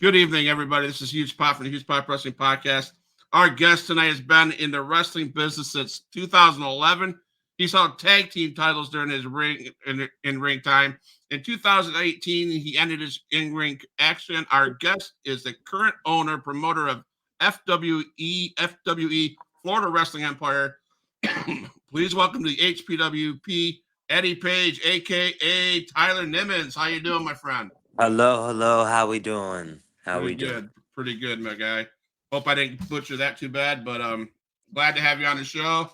Good evening, everybody. This is Huge Pop from the Huge Pop Wrestling Podcast. Our guest tonight has been in the wrestling business since 2011. He's held tag team titles during his ring time. In 2018, he ended his in ring action. Our guest is the current owner promoter of FWE Florida Wrestling Empire. Please welcome to the HPWP Eddie Page, aka Tyler Nimmons. How you doing, my friend? Hello. How we doing? How Pretty we doing? good. Pretty good, my guy. Hope I didn't butcher that too bad, but glad to have you on the show.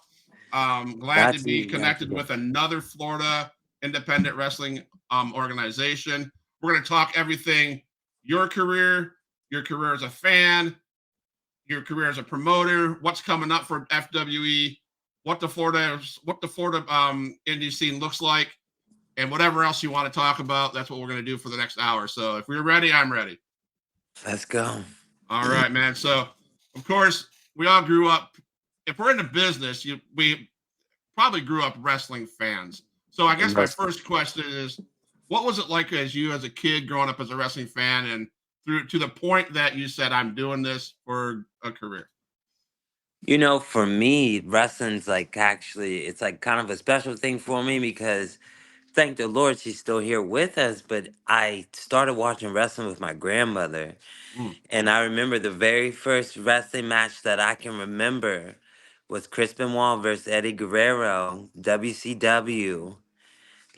Glad to That's be that's connected good. with another Florida independent wrestling organization. We're going to talk everything your career, your career as a fan, your career as a promoter, what's coming up for FWE, what the Florida indie scene looks like, and whatever else you want to talk about. That's what we're going to do for the next hour. So if we're ready, I'm ready. Let's go. All right, man. So, of course, we all grew up. If we're in the business, we probably grew up wrestling fans. So, I guess my Let's- first question is, what was it like as you as a kid growing up as a wrestling fan, and through to the point that you said, "I'm doing this for a career"? For me, wrestling's like actually, it's like kind of a special thing for me because thank the Lord she's still here with us. But I started watching wrestling with my grandmother, Mm, and I remember the very first wrestling match that I can remember was Chris Benoit versus Eddie Guerrero, WCW.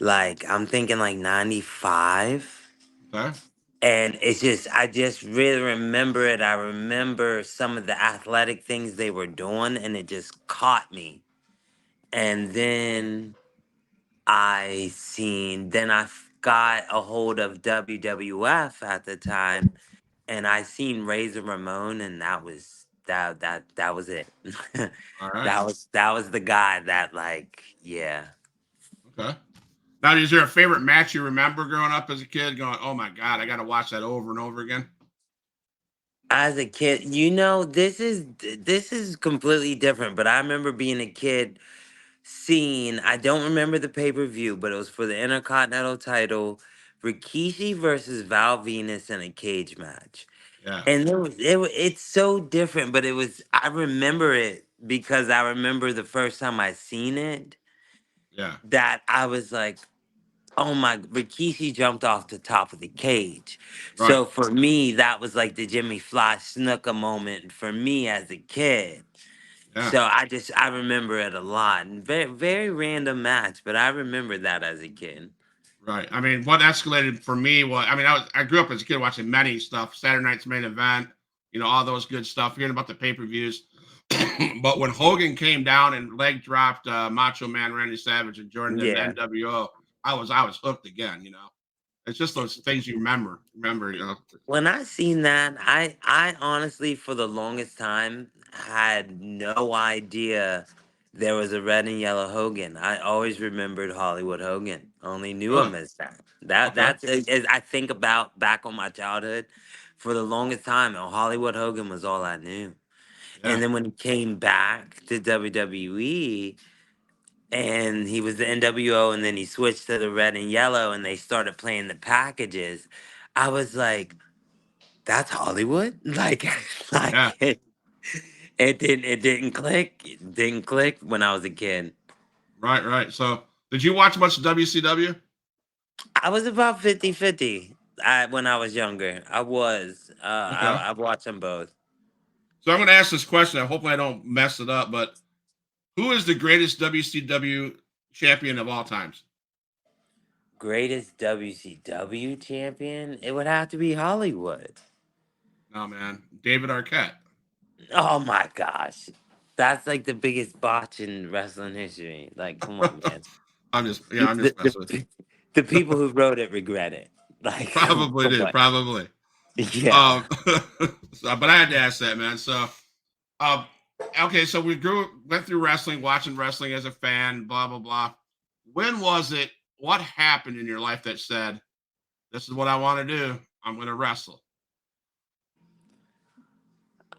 Like I'm thinking like '95. okay. And I just really remember it. I remember some of the athletic things they were doing, and it just caught me. And then got a hold of WWF at the time, and I seen Razor Ramon, and that was it. All right. That was the guy that yeah. Okay. Now, is there a favorite match you remember growing up as a kid? Going, "Oh my God, I got to watch that over and over again." As a kid, this is completely different. But I remember being a kid seeing, I don't remember the pay-per-view, but it was for the Intercontinental title, Rikishi versus Val Venus in a cage match. Yeah. And it's so different, but I remember it because I remember the first time I seen it Yeah. that I was like, oh my, Rikishi jumped off the top of the cage. Right. So for me, that was like the Jimmy Fly Snuka moment for me as a kid. Yeah. So I remember it a lot. And very very random match, but I remember that as a kid. Right. I mean, what escalated for me was, I grew up as a kid watching many stuff, Saturday Night's Main Event, all those good stuff, hearing about the pay-per-views. But when Hogan came down and leg dropped Macho Man Randy Savage and Jordan in the Yeah. NWO, I was hooked again. It's just those things you remember. When I seen that, I honestly for the longest time had no idea there was a red and yellow Hogan. I always remembered Hollywood Hogan. Only knew Really? him as that. That Okay. that's as I think about back on my childhood. For the longest time, Hollywood Hogan was all I knew. Yeah. And then when he came back to WWE, and he was the NWO, and then he switched to the red and yellow, and they started playing the packages. I was like, "That's Hollywood." Like, Yeah. like it didn't click. It didn't click when I was a kid. Right, right. So, did you watch much WCW? I was about 50-50 when I was younger. I was. Okay. I watched them both. So, I'm going to ask this question. Hopefully, I don't mess it up, but who is the greatest WCW champion of all times? Greatest WCW champion? It would have to be Hollywood. No, man. David Arquette. Oh my gosh. That's like the biggest botch in wrestling history. Like, come on, man. I'm just messing with The, the people who wrote it regret it. you. Like, come Probably do. on. Probably. Yeah. Um, but I had to ask that, man. So, um, okay. So went through wrestling, watching wrestling as a fan, blah, blah, blah. When was it? What happened in your life that said, this is what I want to do? I'm going to wrestle.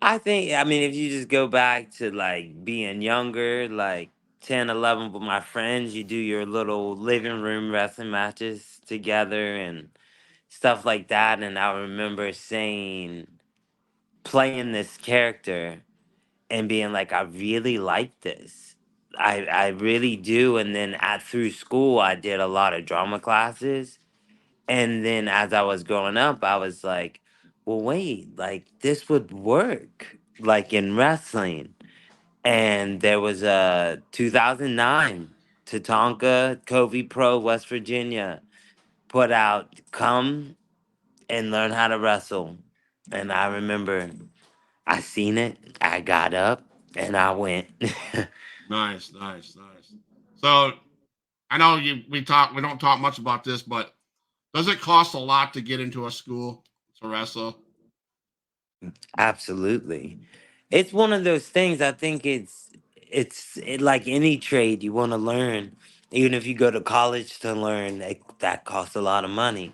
I mean, if you just go back to like being younger, like 10, 11 with my friends, you do your little living room wrestling matches together and stuff like that. And I remember saying, playing this character and being like, I really like this. I really do. And then through school, I did a lot of drama classes. And then as I was growing up, I was like, well, wait, like this would work, like in wrestling. And there was a 2009 Tatanka Covey Pro, West Virginia, put out Come and Learn How to Wrestle. And I remember I seen it, I got up, and I went. Nice, nice, nice. So I know we don't talk much about this, but does it cost a lot to get into a school to wrestle? Absolutely. It's one of those things. I think like any trade you want to learn. Even if you go to college to learn, that costs a lot of money.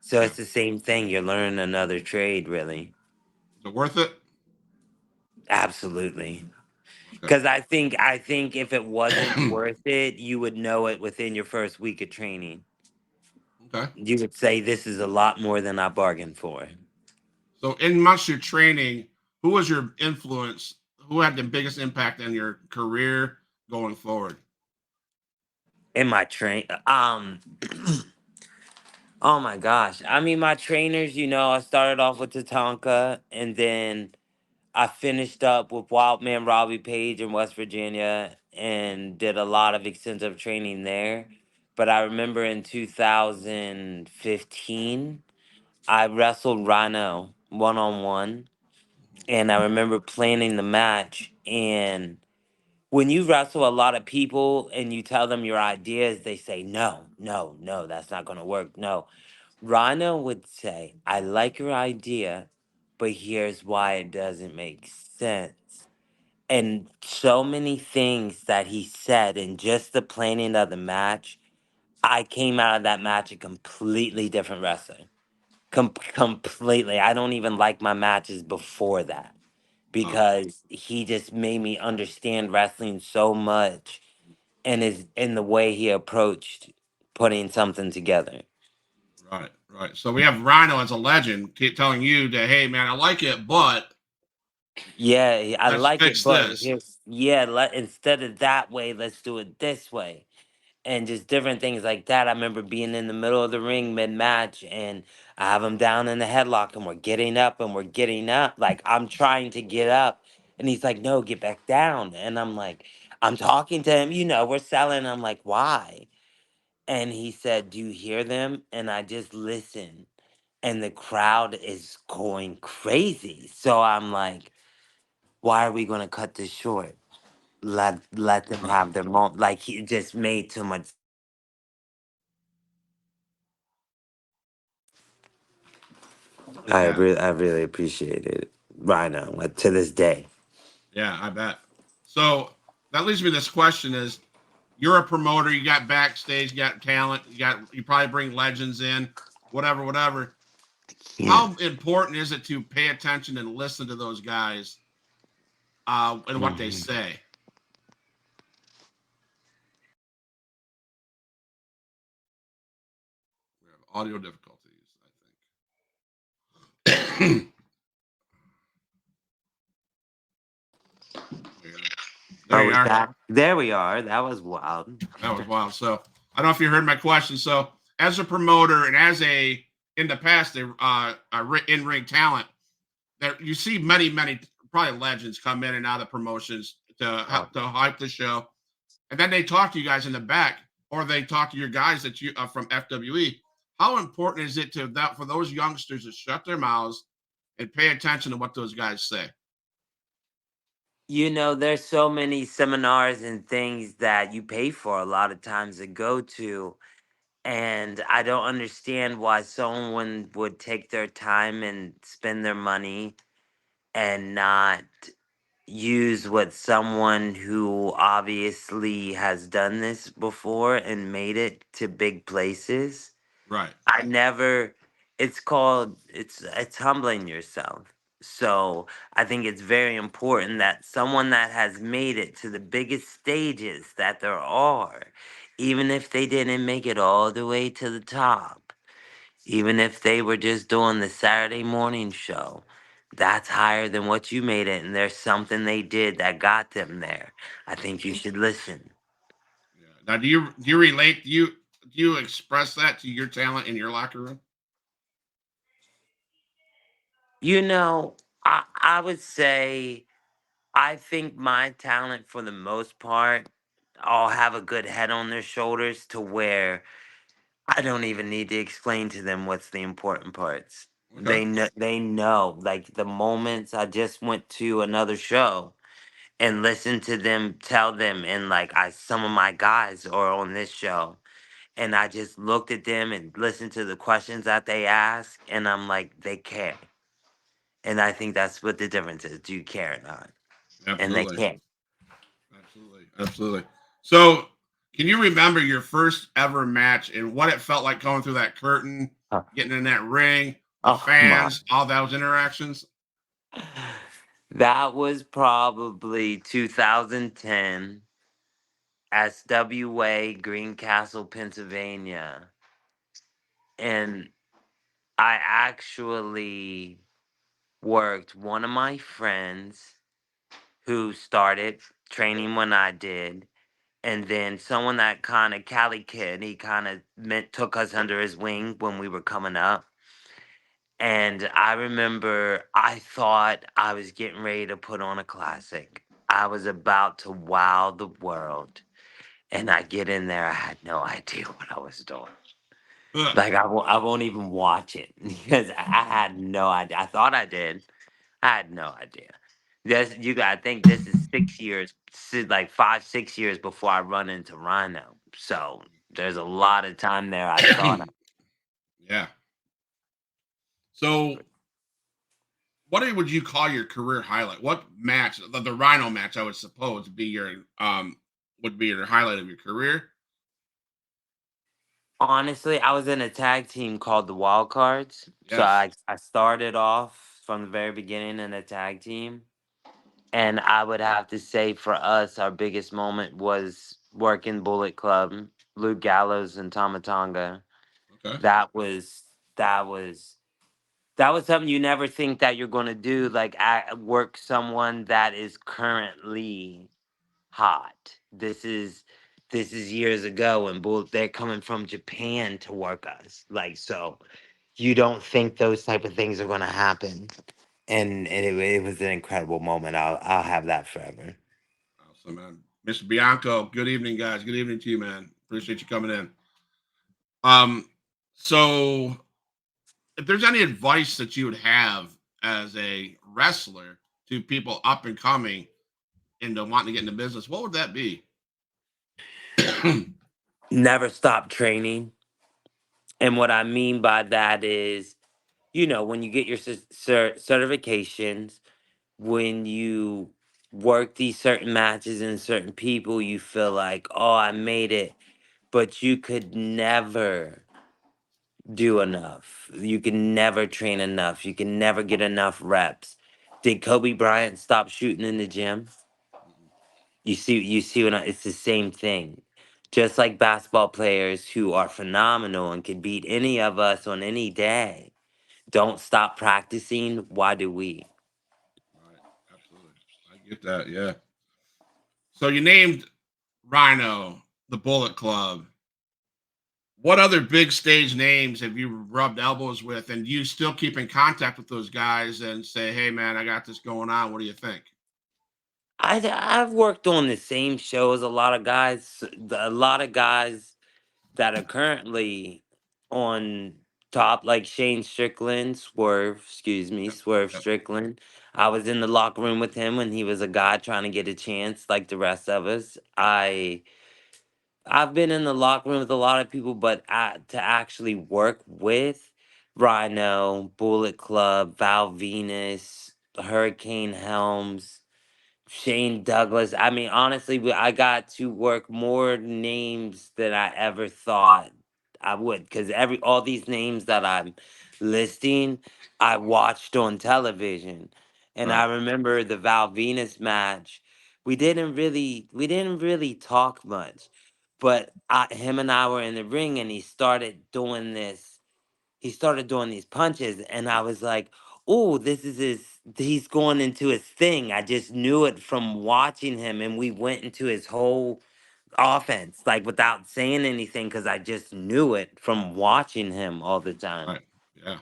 So Yeah. it's the same thing. You're learning another trade, really. Is it worth it? Absolutely. Okay. Because I think if it wasn't worth it, you would know it within your first week of training. Okay. You would say, "This is a lot more than I bargained for." So in much your training, who was your influence? Who had the biggest impact on your career going forward? In my train, oh my gosh. I mean, my trainers. I started off with Tatanka, and then I finished up with Wildman Robbie Page in West Virginia and did a lot of extensive training there. But I remember in 2015, I wrestled Rhino one on one. And I remember planning the match. And when you wrestle a lot of people and you tell them your ideas, they say, no, no, no, that's not going to work. No. Rhino would say, I like your idea, but here's why it doesn't make sense. And so many things that he said in just the planning of the match, I came out of that match a completely different wrestler. Completely. I don't even like my matches before that Wow. because he just made me understand wrestling so much and is in the way he approached putting something together. Right, right. So we have Rhino as a legend telling you that, hey, man, I like it, but Yeah, I let's like it, fix but this. instead of that way, let's do it this way. And just different things like that. I remember being in the middle of the ring mid match and I have him down in the headlock and we're getting up and we're getting up. Like I'm trying to get up and he's like, no, get back down. And I'm like, I'm talking to him, we're selling. I'm like, why? And he said, do you hear them? And I just listen. And the crowd is going crazy. So I'm like, why are we going to cut this short? Let them Right. have their moment. Like he just made too much. Yeah. I really appreciate it right now, like to this day. Yeah, I bet. So that leads me to this question is you're a promoter, you got backstage, you got talent, you probably bring legends in, whatever, whatever. Yeah. How important is it to pay attention and listen to those guys and what they Mhm. say? We have audio difficulties, I think. Yeah. There Are you we are. back? There we are. That was wild. That was wild. So I don't know if you heard my question. So as a promoter and as a in the past a in ring talent, there you see many probably legends come in and out of promotions to Oh. help to hype the show, and then they talk to you guys in the back, or they talk to your guys that you from FWE. How important is it to that for those youngsters to shut their mouths and pay attention to what those guys say? There's so many seminars and things that you pay for a lot of times to go to. And I don't understand why someone would take their time and spend their money and not use what someone who obviously has done this before and made it to big places. Right. I never it's humbling yourself. So I think it's very important that someone that has made it to the biggest stages that there are, even if they didn't make it all the way to the top, Even if they were just doing the Saturday morning show, that's higher than what you made it, and there's something they did that got them there. I think you should listen. Yeah. Now, do you relate? Do you express that to your talent in your locker room? You know, I would say I think my talent for the most part all have a good head on their shoulders to where I don't even need to explain to them what's the important parts. Okay. They know like the moments I just went to another show and listened to them tell them, and like I some of my guys are on this show, and I just looked at them and listened to the questions that they ask, and I'm like, they care. And I think that's what the difference is. Do you care or not? And they Absolutely. care. Absolutely. Absolutely. So, can you remember your first ever match and what it felt like going through that curtain, Oh, getting in that ring, the oh my. fans, all those interactions? That was probably 2010, SWA, Greencastle, Pennsylvania. And I actually worked one of my friends who started training when I did. And then someone that kind of Cali kid, he kind of took us under his wing when we were coming up. And I remember I thought I was getting ready to put on a classic. I was about to wow the world. And I get in there, I had no idea what I was doing. Ugh. Like I won't even watch it because I had no idea. I thought I did. I had no idea. This you got to think this is 6 years, like 5, 6 years before I run into Rhino. So there's a lot of time there. I thought Yeah. So, what would you call your career highlight? What match, the Rhino match, I would suppose, would be your highlight of your career? honestly, I was in a tag team called the Wild Cards. So Yes. I started off from the very beginning in a tag team. And I would have to say for us, our biggest moment was working Bullet Club, Luke Gallows and Tomatonga. Okay. That was that was that was something you never think that you're going to do. Like work someone that is currently hot. This is years ago, and they're coming from Japan to work us. Like so, you don't think those type of things are going to happen. And it was an incredible moment. I'll have that forever. Awesome, man. Mr. Bianco, good evening, guys. Good evening to you, man. Appreciate you coming in. Um, so if there's any advice that you would have as a wrestler to people up and coming into wanting to get into business, what would that be? Never stop training. And what I mean by that is, when you get your certifications, when you work these certain matches and certain people, you feel like, oh, I made it. But you could never do enough. You can never train enough. You can never get enough reps. Did Kobe Bryant stop shooting in the gym? You see it's the same thing. Just like basketball players who are phenomenal and can beat any of us on any day, don't stop practicing. Why do we? Right, absolutely. I get that. Yeah. So you named Rhino, the Bullet Club. What other big stage names have you rubbed elbows with, and do you still keep in contact with those guys and say, "Hey, man, I got this going on. What do you think?" I've worked on the same shows. A lot of guys that are currently on top, like Shane Strickland, Yep, Swerve yep, Strickland. I was in the locker room with him when he was a guy trying to get a chance, like the rest of us. I've been in the locker room with a lot of people, but to actually work with Rhino, Bullet Club, Val Venus, Hurricane Helms, Shane Douglas. I mean, honestly, I got to work more names than I ever thought I would, because every all these names that I'm listing, I watched on television, and I right. remember the Val Venus match. We didn't really talk much, but him and I were in the ring, and he started doing this. he started doing these punches, and I was like, "Oh, this is he's going into his thing." I just knew it from watching him, and we went into his whole offense, like without saying anything, because I just knew it from watching him all the time. Right. Yeah.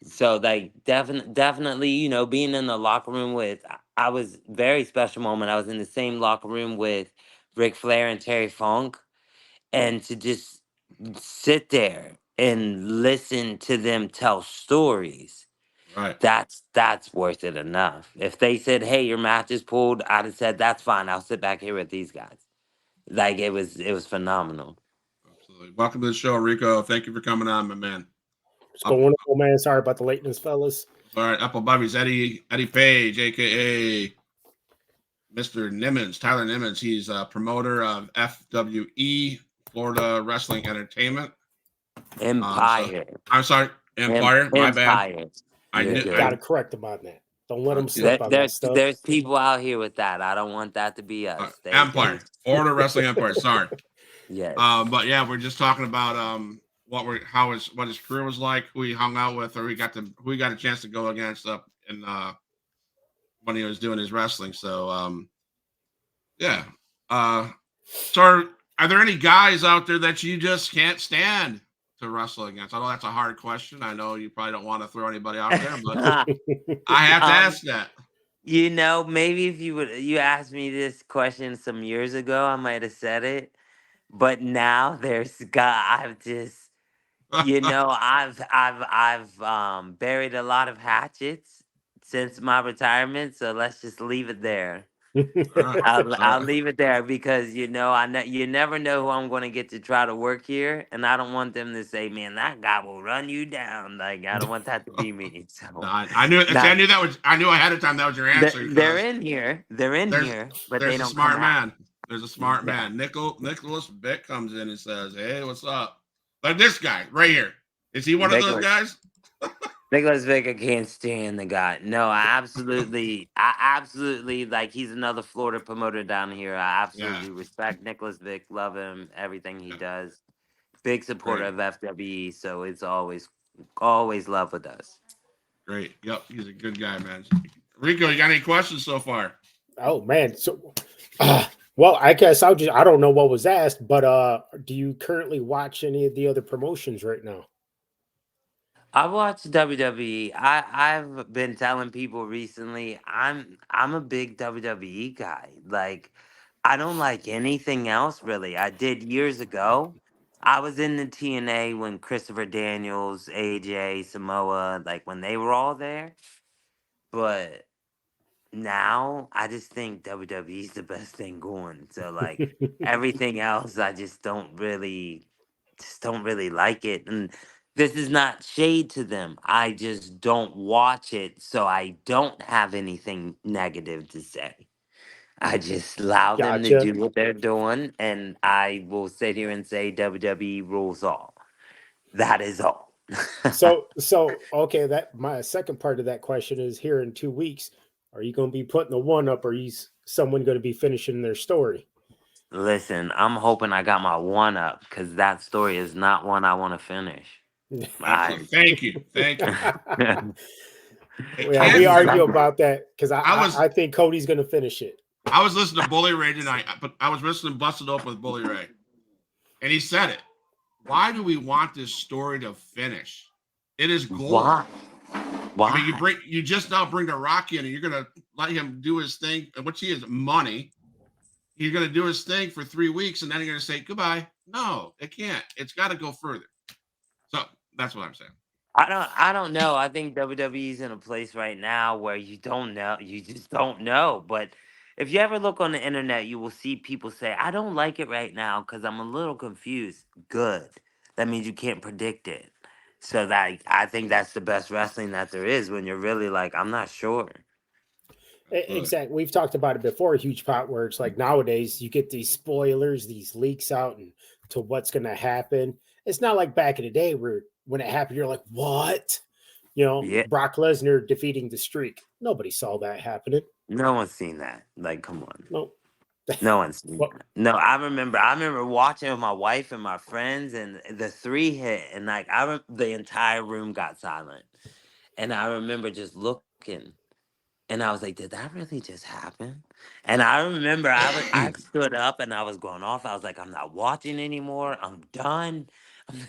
So like definitely, being in the locker room with I was very special moment. I was in the same locker room with Ric Flair and Terry Funk, and to just sit there and listen to them tell stories, Right. that's worth it enough. If they said, "Hey, your match is pulled," I'd have said, "That's fine. I'll sit back here with these guys." Like it was phenomenal. Absolutely. Welcome to the show, Rico. Thank you for coming on, my man. What's going on, man? Sorry about the lateness, fellas. All right, Apple Bobby's Eddie Page, aka Mr. Nimmons, Tyler Nimmons. He's a promoter of FWE Florida Wrestling Entertainment. Empire. I'm sorry, Empire. My bad. Empire. I You're knew. good. Gotta correct them on that. Don't let them slip on that stuff. There's people out here with that. I don't want that to be us. Empire, Florida Wrestling Empire. Sorry. Yes. But yeah, we're just talking about what his career was like, who he hung out with, or who he got a chance to go against in when he was doing his wrestling. So yeah. So are there any guys out there that you just can't stand to wrestle against? I know that's a hard question. I know you probably don't want to throw anybody out there, but I have to ask that. Maybe if you asked me this question some years ago, I might have said it. But now I've just I've buried a lot of hatchets since my retirement, so let's just leave it there. I'll leave it there because you never know who I'm going to get to try to work here, and I don't want them to say, "Man, that guy will run you down." Like I don't want that to be me. So No, I knew ahead of time that was your answer. They're in here, but they don't. Smart man. There's a smart man. Nicholas Vick comes in and says, "Hey, what's up?" Like this guy right here. Is he one of those guys? Nicholas Vick, I can't stand the guy. No, I absolutely like. He's another Florida promoter down here. I absolutely respect Nicholas Vick. Love him. Everything he does. Big supporter of FWE. So it's always love with us. Great. Yep, he's a good guy, man. Rico, you got any questions so far? Oh man, so well, I guess I don't know what was asked, but do you currently watch any of the other promotions right now? I watch WWE. I've been telling people recently I'm a big WWE guy. Like I don't like anything else really. I did years ago. I was in the TNA when Christopher Daniels, AJ, Samoa, like when they were all there. But now I just think WWE is the best thing going. So like everything else I just don't really like it. And this is not shade to them. I just don't watch it, so I don't have anything negative to say. I just allow them to do what they're doing, and I will sit here and say WWE rules all. That is all. So okay, that my second part of that question is here in 2 weeks. Are you going to be putting the one up, or is someone going to be finishing their story? Listen, I'm hoping I got my one up because that story is not one I want to finish. Thank you. Yeah, we argue about that because I think Cody's going to finish it. I was listening to Bully Ray tonight, but I was listening to Busted Open with Bully Ray, and he said it. Why do we want this story to finish? It is gold. Why? I mean, you just now bring the Rock in, and you're gonna let him do his thing, which he is money. You're gonna do his thing for 3 weeks, and then you're gonna say goodbye. No, it can't. It's got to go further. So that's what I'm saying. I don't know. I think WWE's in a place right now where you don't know. You just don't know. But if you ever look on the internet, you will see people say, "I don't like it right now because I'm a little confused." Good. That means you can't predict it. So that I think that's the best wrestling that there is when you're really like, I'm not sure. Exactly. We've talked about it before, a huge pot where it's like nowadays you get these spoilers, these leaks out and to what's going to happen. It's not like back in the day where when it happened, you're like, what? Brock Lesnar defeating the Streak. Nobody saw that happening. No one's seen that. Like, come on. No. No one's seen What? that. No, I remember watching with my wife and my friends, and the three hit, and like the entire room got silent, and I remember just looking, and I was like, "Did that really just happen?" And I remember I stood up and I was going off. I was like, "I'm not watching anymore. I'm done.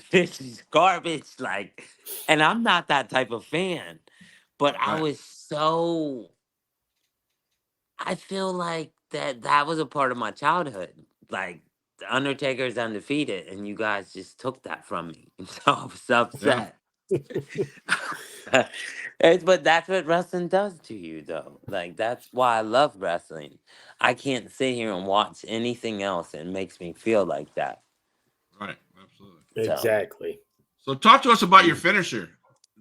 This is garbage." Like, and I'm not that type of fan, but I Right. was so. I feel like that was a part of my childhood. Like the Undertaker's undefeated, and you guys just took that from me, and so I was Yeah. upset. But that's what wrestling does to you, though. Like that's why I love wrestling. I can't sit here and watch anything else. It makes me feel like that. Right. Absolutely. So Exactly. So talk to us about your finisher,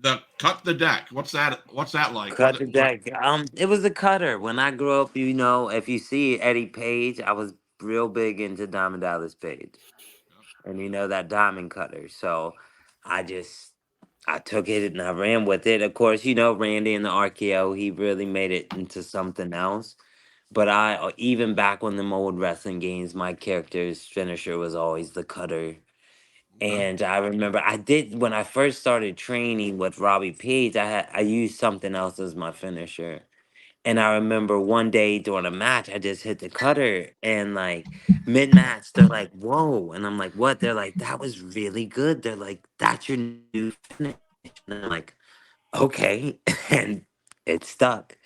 the cut the deck. What's that? What's that like? cut the deck. It was a cutter. When I grew up, if you see Eddie Page, I was real big into Diamond Dallas Page. And that diamond cutter. So I just I took it and I ran with it. Of course, Randy and the RKO, he really made it into something else. But even back when the old wrestling games, my character's finisher was always the cutter. Okay. And I remember I did when I first started training with Robbie Page, I used something else as my finisher. And I remember one day during a match, I just hit the cutter and like mid match, they're like, "Whoa!" And I'm like, "What?" They're like, "That was really good." They're like, "That's your new finish." And I'm like, "Okay," and it stuck.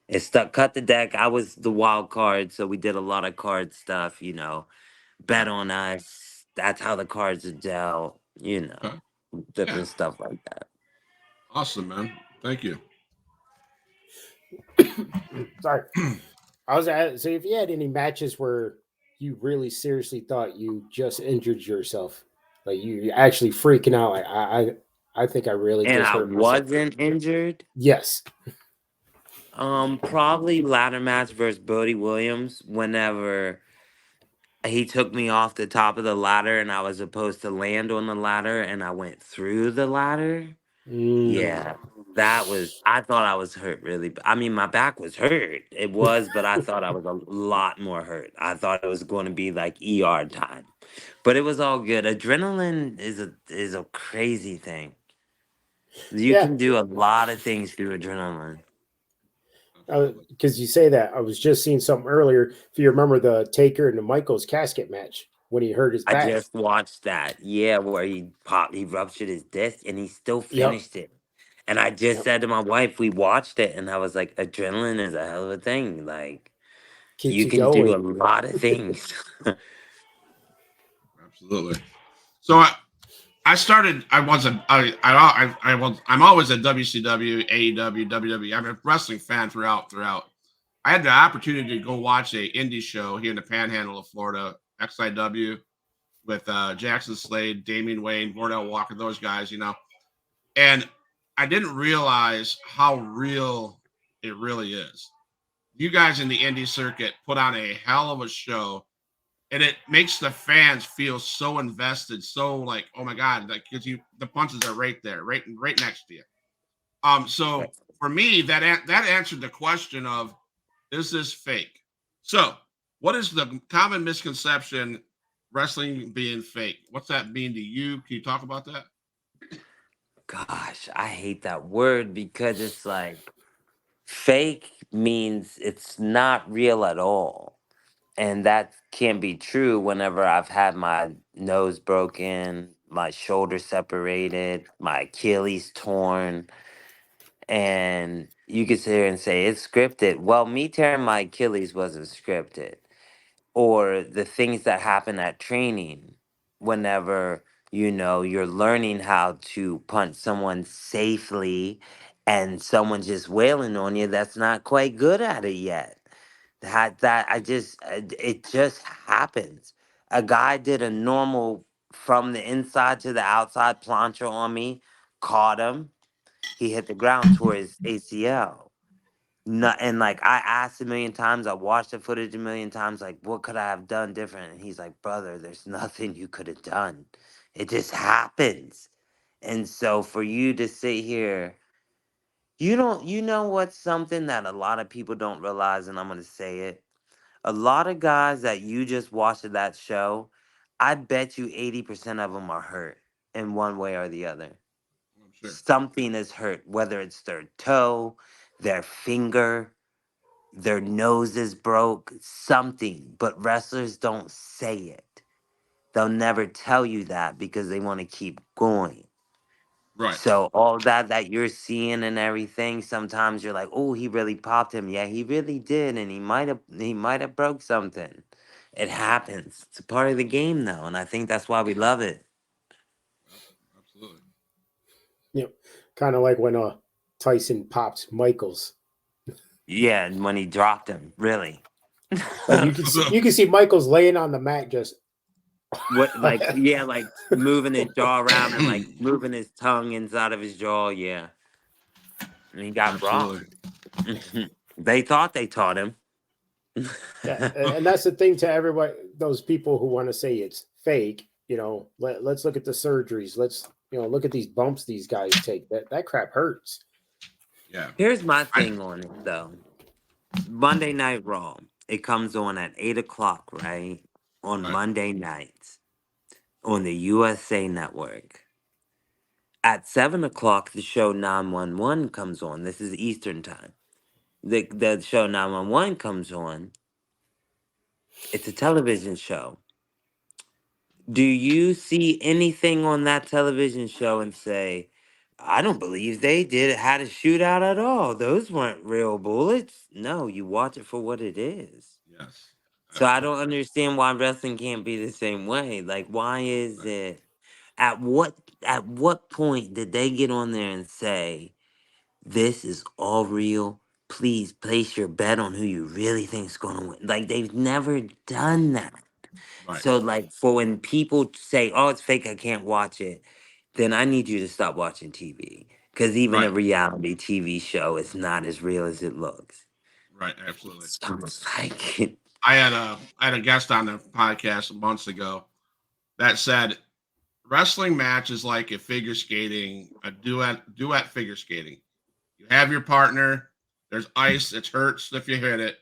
It stuck. Cut the deck. I was the wild card, so we did a lot of card stuff. Bet Right. on us. That's how the cards are dealt. Okay. Yeah. Different stuff like that. Awesome, man. Thank you. Sorry. I was at, so if you had any matches where you really seriously thought you just injured yourself, like you actually freaking out, like I think I really And just I hurt myself. wasn't injured. Yes. Probably ladder match versus Bodie Williams. Whenever he took me off the top of the ladder and I was supposed to land on the ladder and I went through the ladder. Mm. Yeah, that was. I thought I was hurt really. I mean, my back was hurt. It was, but I thought I was a lot more hurt. I thought it was going to be like ER time, but it was all good. Adrenaline is a crazy thing. You Yeah. can do a lot of things through adrenaline. Absolutely. Because you say that, I was just seeing something earlier. If you remember the Taker and the Michaels casket match when he hurt his I back. just watched that. Yeah, where he ruptured his disc and he still Yep. finished it. And I just Yep. said to my wife, we watched it, and I was like, adrenaline is a hell of a thing. Like Keeps you you can do a going. lot of things. Absolutely. So I started. I wasn't. I was. I'm always a WCW, AEW, WWE. I'm a wrestling fan throughout. I had the opportunity to go watch a indie show here in the Panhandle of Florida, XIW, with Jackson Slade, Damian Wayne, Wardell Walker, those guys. And I didn't realize how real it really is. You guys in the indie circuit put on a hell of a show, and it makes the fans feel so invested, so like, oh my god, like because the punches are right there, right next to you. So for me, that answered the question of, is this fake? So, what is the common misconception wrestling being fake? What's that mean to you? Can you talk about that? Gosh, I hate that word because it's like fake means it's not real at all. And that can be true whenever I've had my nose broken, my shoulder separated, my Achilles torn, and you could sit here and say it's scripted. Well, me tearing my Achilles wasn't scripted, or the things that happen at training whenever you're learning how to punch someone safely and someone's just wailing on you that's not quite good at it yet. That I just it just happens. A guy did a normal from the inside to the outside plancha on me, caught him, he hit the ground towards ACL. Not, and like I asked a million times, I watched the footage a million times, like what could I have done different? And he's like, brother, there's nothing you could have done. It just happens. And so for you to sit here, you know what's something that a lot of people don't realize, and I'm gonna say it. A lot of guys that you just watched at that show, I bet you 80% of them are hurt in one way or the other. I'm sure. Something is hurt, whether it's their toe, their finger, their nose is broke, something. But wrestlers don't say it. They'll never tell you that because they want to keep going. Right. So all that you're seeing and everything, sometimes you're like, "Oh, he really popped him." Yeah, he really did, and he might have broke something. It happens. It's a part of the game, though, and I think that's why we love it. Yep, absolutely. You know, kind of like when Tyson popped Michaels. Yeah, and when he dropped him, really. Like you can see Michaels laying on the mat just What, like, yeah, like moving his jaw around and like moving his tongue inside of his jaw. Yeah, and he got Absolutely. rocked. They thought they taught him. yeah, and that's the thing to everybody. Those people who want to say it's fake, let's look at the surgeries. Let's look at these bumps these guys take. That crap hurts. Yeah. Here's my I, thing on it, though. Monday Night Raw. It comes on at 8 o'clock, right? On right. Monday nights on the USA Network. At 7 o'clock, the show 911 comes on. This is Eastern time. The show 911 comes on. It's a television show. Do you see anything on that television show and say, I don't believe they had a shootout at all. Those weren't real bullets. No, you watch it for what it is. Yes. So I don't Absolutely. understand why wrestling can't be the same way. Like, why is Right. it? At what point did they get on there and say, "This is all real. Please place your bet on who you really think's going to win"? Like, they've never done that. Right. So, like, for when people say, "Oh, it's fake, I can't watch it," then I need you to stop watching TV. Because even a Right. reality TV show is not as real as it looks. Right. Absolutely. So it's like, I had a guest on the podcast months ago that said wrestling match is like a duet figure skating. You have your partner. There's ice. It hurts if you hit it.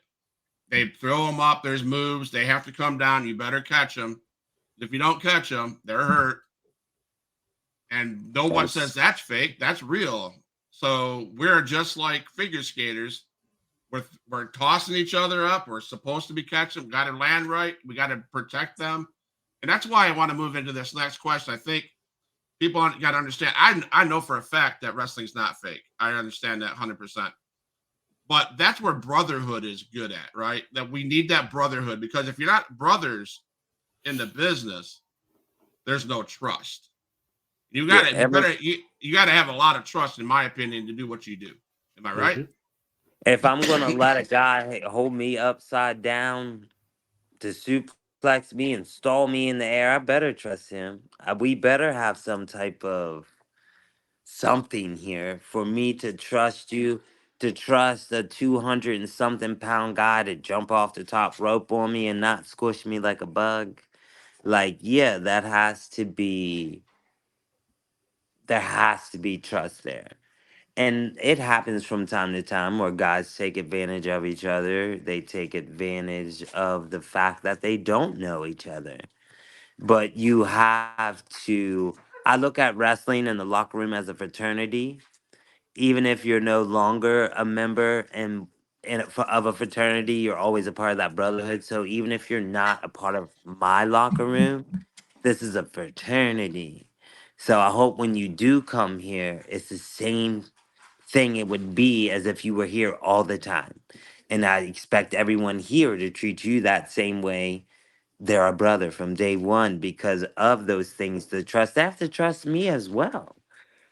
They throw them up. There's moves. They have to come down. You better catch them. If you don't catch them, they're hurt. And no one says That's that's fake. That's real. So we're just like figure skaters. We're tossing each other up. We're supposed to be catching. Got to land right. We got to protect them. And that's why I want to move into this next question. I think people got to understand. I know for a fact that wrestling's not fake. I understand that 100%. But that's where brotherhood is good at, right? That we need that brotherhood because if you're not brothers in the business, there's no trust. You yeah, got to you better you got to have a lot of trust, in my opinion, to do what you do. Am I right? mhm. if I'm gonna let a guy hold me upside down to suplex me and stall me in the air, I better trust him. We better have some type of something here for me to trust you, to trust a 200 and something pound guy to jump off the top rope on me and not squish me like a bug. Like, yeah, there has to be trust there. And it happens from time to time where guys take advantage of each other. They take advantage of the fact that they don't know each other. But you have to. I look at wrestling in the locker room as a fraternity. Even if you're no longer a member of a fraternity, you're always a part of that brotherhood. So even if you're not a part of my locker room, this is a fraternity. So I hope when you do come here, it's the same thing it would be as if you were here all the time. And I expect everyone here to treat you that same way. They're a brother from day one because of those things. The trust, they have to trust me as well.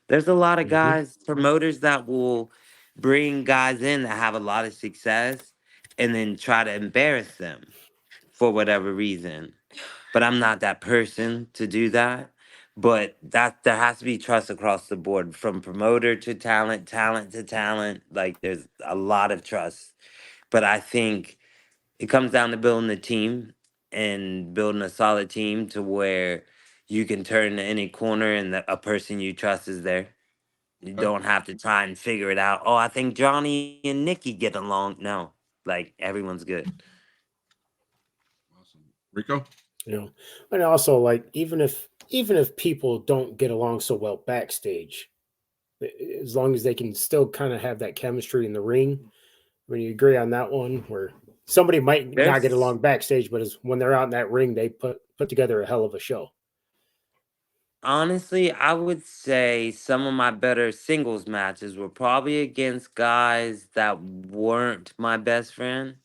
There's a lot of Mhm. guys, promoters that will bring guys in that have a lot of success and then try to embarrass them for whatever reason. But I'm not that person to do that. But that there has to be trust across the board from promoter to talent, talent to talent. Like there's a lot of trust. But I think it comes down to building a team and building a solid team to where you can turn to any corner and a person you trust is there. You Okay. don't have to try and figure it out. Oh, I think Johnny and Nikki get along. No, like everyone's good. Rico? you know. And also, like, even if people don't get along so well backstage, as long as they can still kind of have that chemistry in the ring. I mean, you agree on that one where somebody might not get There's along backstage, but when they're out in that ring, they put together a hell of a show. honestly, I would say some of my better singles matches were probably against guys that weren't my best friend,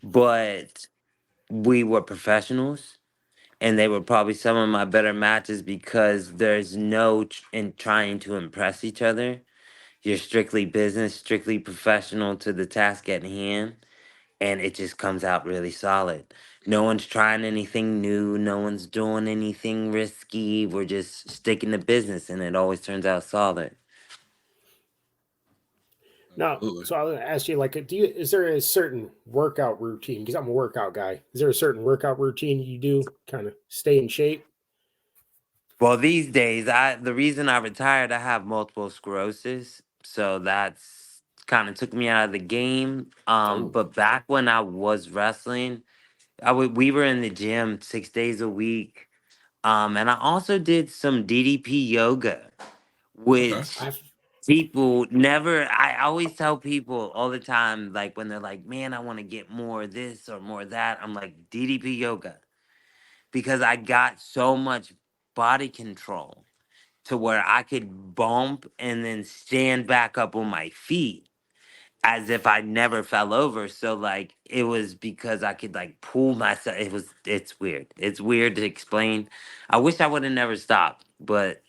but we were professionals. And they were probably some of my better matches because there's no in trying to impress each other. You're strictly business, strictly professional to the task at hand, and it just comes out really solid. No one's trying anything new, no one's doing anything risky. We're just sticking to business, and it always turns out solid. Now, Absolutely. so I'll ask you, like, is there a certain workout routine? Because I'm a workout guy. Is there a certain workout routine you do, kind of stay in shape? Well, these days, the reason I retired, I have multiple sclerosis, so that's kind of took me out of the game. Oh, But back when I was wrestling, we were in the gym 6 days a week. And I also did some DDP yoga, Okay. which I've people never. I always tell people all the time, like when they're like, "Man, I want to get more of this or more of that." I'm like DDP yoga because I got so much body control to where I could bump and then stand back up on my feet as if I never fell over. So like it was because I could like pull myself. It's weird. It's weird to explain. I wish I would have never stopped, but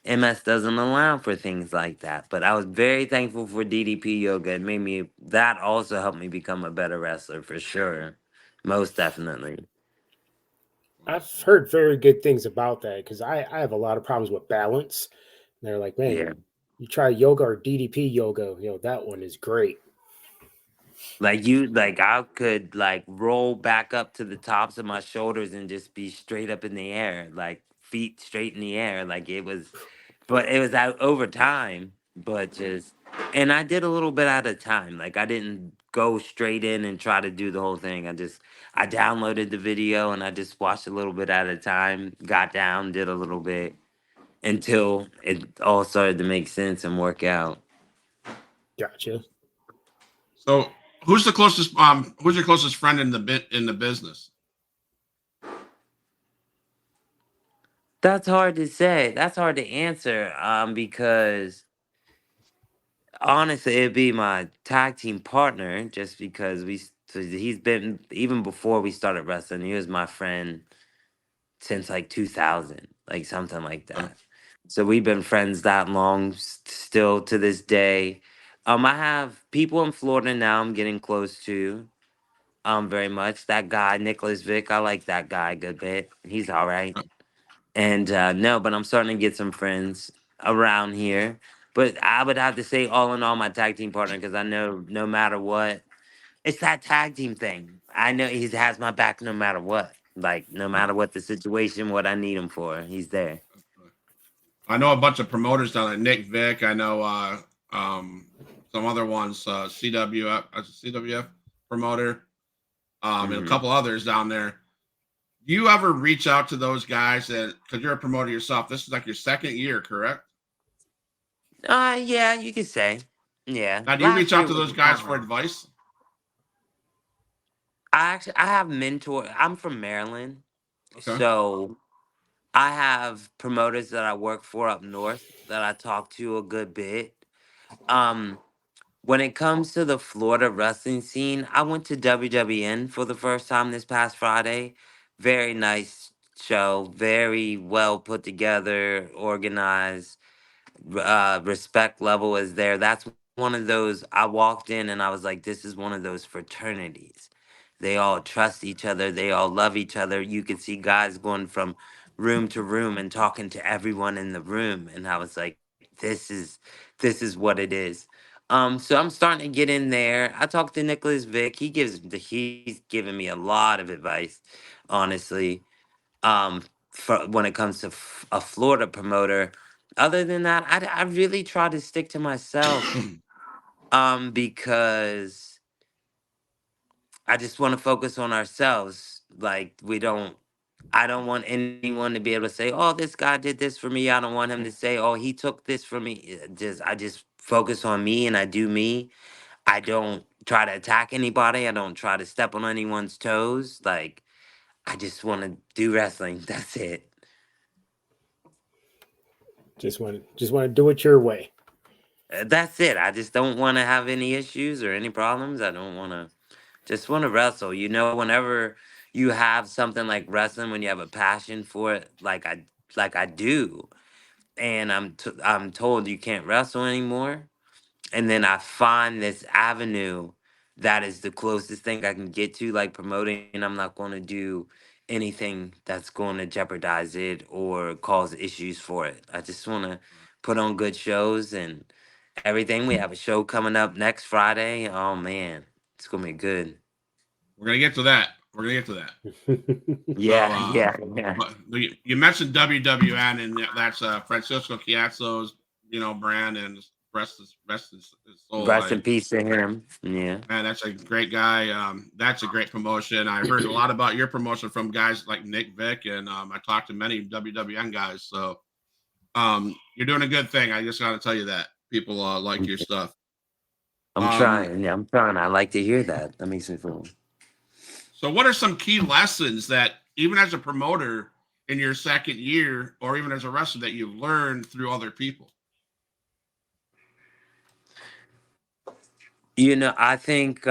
MS doesn't allow for things like that. But I was very thankful for DDP yoga. It made me that also helped me become a better wrestler for sure. Most definitely. I've heard very good things about that because I have a lot of problems with balance. And they're like, man, Yeah. you try yoga or DDP yoga, that one is great. Like I could like roll back up to the tops of my shoulders and just be straight up in the air, like feet straight in the air. Like it was, but it was out over time, but just, and I did a little bit at a time. Like I didn't go straight in and try to do the whole thing. I downloaded the video and I just watched a little bit at a time, got down, did a little bit until it all started to make sense and work out. Gotcha. So who's your closest friend in the business? That's hard to say. That's hard to answer. Because honestly, it'd be my tag team partner, just because so he's been even before we started wrestling. He was my friend since like 2000, like something like Okay. that. So we've been friends that long, still to this day. I have people in Florida now. I'm getting close to. Very much that guy Nicholas Vick. I like that guy a good bit. He's all right. And no, but I'm starting to get some friends around here. But I would have to say, all in all, my tag team partner, because I know no matter what, it's that tag team thing. I know he has my back no matter what. Like, no matter what the situation, what I need him for, he's there. I know a bunch of promoters down there. Nick Vick. I know some other ones. CWF promoter. And a Hmm. couple others down there. Do you ever reach out to those guys? And because you're a promoter yourself, this is like your second year, correct? Yeah, you could say. Yeah. Now, do you Last reach out year to was those a guys for summer. advice? I have mentor. I'm from Maryland. Okay. So I have promoters that I work for up north that I talk to a good bit. Um, when it comes to the Florida wrestling scene, I went to WWN for the first time this past Friday. Very nice show, very well put together, organized. Respect level is there. That's one of those. I walked in and I was like, this is one of those fraternities. They all trust each other. They all love each other. You could see guys going from room to room and talking to everyone in the room. And I was like, this is what it is. So I'm starting to get in there. I talked to Nicholas Vick. He's giving me a lot of advice, honestly. For when it comes to a Florida promoter. Other than that, I really try to stick to myself. Because I just want to focus on ourselves. Like I don't want anyone to be able to say, "Oh, this guy did this for me." I don't want him to say, "Oh, he took this from me." I just focus on me and I do me. I don't try to attack anybody. I don't try to step on anyone's toes. Like I just want to do wrestling. That's it. Just want to do it your way. That's it. I just don't want to have any issues or any problems. I don't want to just want to wrestle. You know, whenever you have something like wrestling, when you have a passion for it, like I do, and I'm told you can't wrestle anymore, and then I find this avenue that is the closest thing I can get to, like promoting. I'm not going to do anything that's going to jeopardize it or cause issues for it. I just want to put on good shows and everything. We have a show coming up next Friday. Oh man, it's gonna be good. We're gonna get to that. We're gonna get to that. So, Yeah, yeah. but you mentioned WWN, and that's Francisco Chiazzo's, brand, and rest is soul. Rest in peace to him. Yeah. Man, that's a great guy. That's a great promotion. I heard a lot about your promotion from guys like Nick Vick, and I talked to many WWN guys. So, you're doing a good thing. I just got to tell you that people like your stuff. I'm Um, trying. Yeah, I'm trying. I like to hear that. That makes me feel. so, what are some key lessons that, even as a promoter in your second year, or even as a wrestler, that you've learned through other people? You know, I think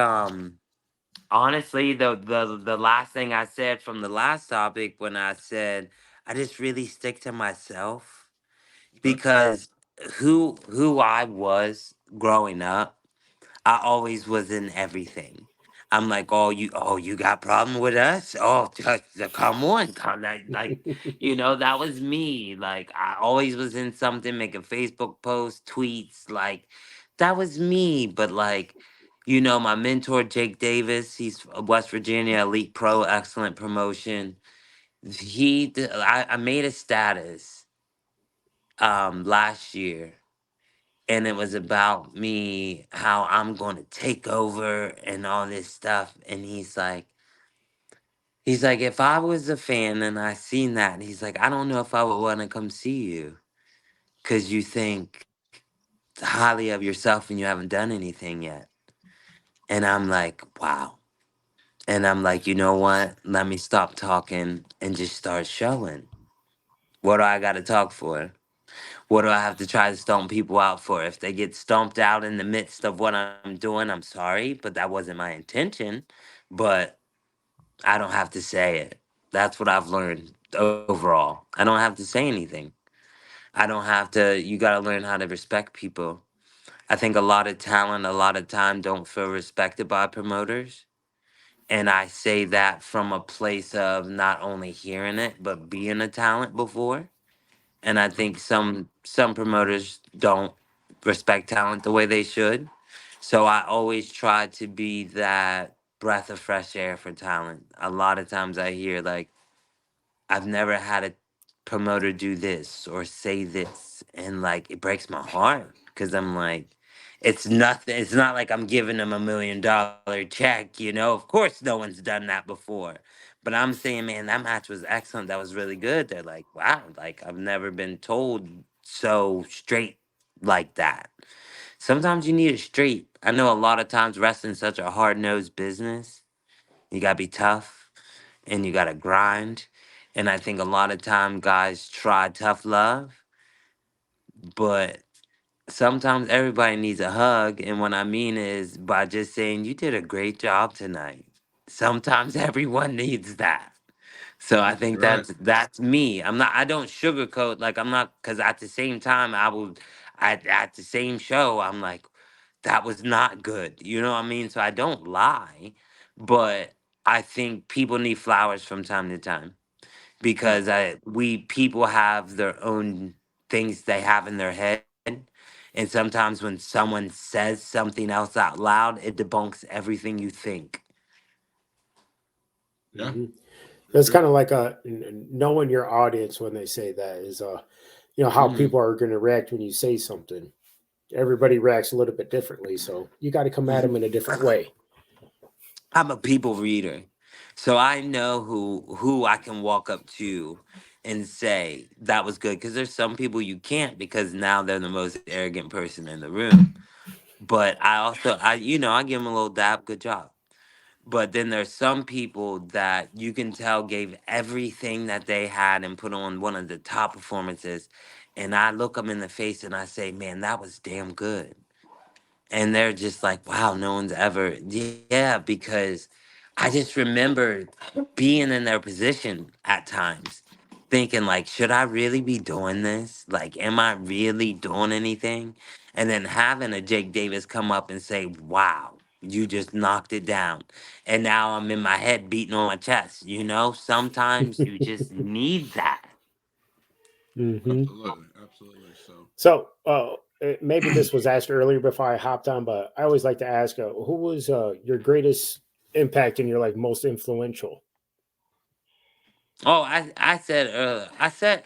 honestly, the last thing I said from the last topic when I said I just really stick to myself Okay. because who I was growing up, I always was in everything. I'm like, oh, you got problem with us? Oh, come on, like, that was me. Like, I always was in something, making Facebook posts, tweets, like, that was me. But like, my mentor Jake Davis, he's a West Virginia Elite Pro, excellent promotion. I made a status last year and it was about me how I'm going to take over and all this stuff and he's like if I was a fan and I seen that, he's like, I don't know if I would want to come see you because you think highly of yourself and you haven't done anything yet. And I'm like, wow. And I'm like, you know what, let me stop talking and just start showing. What do I got to talk for? What do I have to try to stomp people out for? If they get stomped out in the midst of what I'm doing, I'm sorry, but that wasn't my intention. But I don't have to say it. That's what I've learned overall. I don't have to say anything. I don't have to, you got to learn how to respect people. I think a lot of talent, a lot of time don't feel respected by promoters. And I say that from a place of not only hearing it, but being a talent before. And I think some promoters don't respect talent the way they should. So I always try to be that breath of fresh air for talent. A lot of times I hear like I've never had a promoter do this or say this, and like it breaks my heart because I'm like, it's nothing. It's not like I'm giving them $1 million check. Of course, no one's done that before. But I'm saying, man, that match was excellent. That was really good. They're like, wow, like I've never been told so straight like that. Sometimes you need it straight. I know a lot of times wrestling's such a hard nosed business. You gotta be tough and you gotta grind. And I think a lot of time guys try tough love, but sometimes everybody needs a hug. And what I mean is by just saying, you did a great job tonight. Sometimes everyone needs that. So I think You're right. that's me. I don't sugarcoat, like I'm not, because at the same time at the same show I'm like, that was not good. You know what I mean? So I don't lie, but I think people need flowers from time to time Yeah. because we people have their own things they have in their head. And sometimes when someone says something else out loud, it debunks everything you think. Yeah. For That's sure. kind of like knowing your audience when they say that is how Mhm. people are going to react when you say something. Everybody reacts a little bit differently, so you got to come at them in a different way. I'm a people reader. So I know who I can walk up to and say that was good, because there's some people you can't, because now they're the most arrogant person in the room. But I also I give them a little dap, good job. But then there's some people that you can tell gave everything that they had and put on one of the top performances, and I look them in the face and I say, "Man, that was damn good." And they're just like, wow, no one's ever. Yeah, because I just remember being in their position at times, thinking like, should I really be doing this? Like, am I really doing anything? And then having a Jake Davis come up and say, wow, you just knocked it down. And now I'm in my head beating on my chest. Sometimes you just need that. Hmm. Absolutely, absolutely. So, So, maybe this was asked earlier before I hopped on, but I always like to ask, who was your greatest impact and your like most influential? Oh, I said earlier.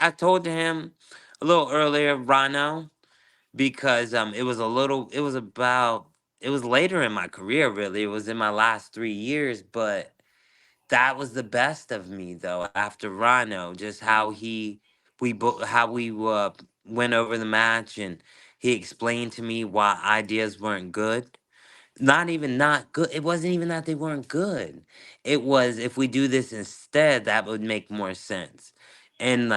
I told him a little earlier, Rhino, because it was later in my career, really. It was in my last 3 years, but that was the best of me though. After Rhino, just how we went over the match, and he explained to me why ideas weren't good. Not even not good. It wasn't even that they weren't good. It was, if we do this instead, that would make more sense. And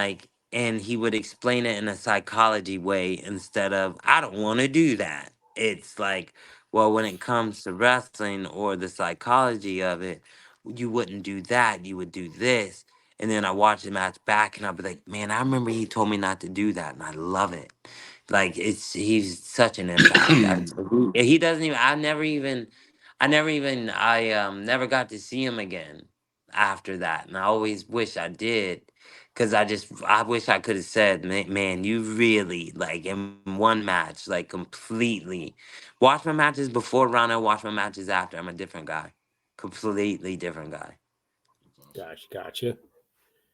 he would explain it in a psychology way, instead of, I don't want to do that. It's like, well, when it comes to wrestling or the psychology of it, you wouldn't do that. You would do this. And then I watch the match back and I'll be like, man, I remember he told me not to do that. And I love it. Like, he's such an impact. He doesn't even. I never got to see him again after that, and I always wish I did, because I wish I could have said, man, you really, like, in one match, like, completely watch my matches before Rana, watch my matches after. I'm a different guy, completely different guy. that's awesome. Gotcha.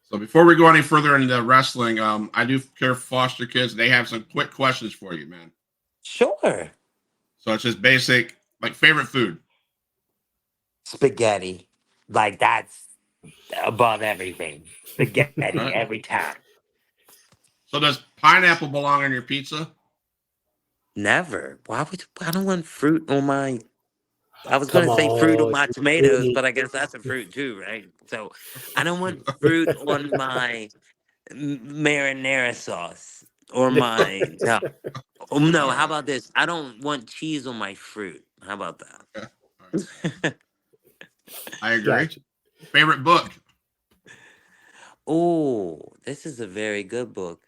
So before we go any further into wrestling, I do care for foster kids. They have some quick questions for you, man. Sure, So it's just basic, like favorite food. spaghetti, like that's above everything. All Spaghetti right. every time. So does pineapple belong on your pizza? Never. Why would I don't want fruit on my. I was Come gonna say fruit on on, my you tomatoes, need- but I guess that's a fruit too, right? So I don't want fruit on my marinara sauce or my no. All No, how right. about this? I don't want cheese on my fruit. How about Okay. All right. that? I agree. Gotcha. Favorite book. Oh, this is a very good book,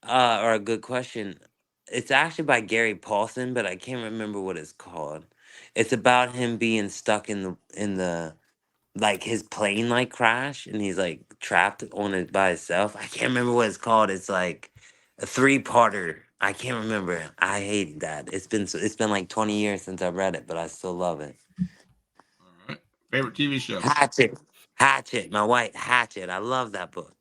or a good question. It's actually by Gary Paulson, but I can't remember what it's called. It's about him being stuck in the like his plane like crash, and he's like trapped on it by himself. I can't remember what it's called. It's like a three-parter. I can't remember. I hate that. It's been like 20 years since I read it, but I still love it. All right. Favorite TV show. Hatchet. Hatchet. My white Hatchet. I love that book.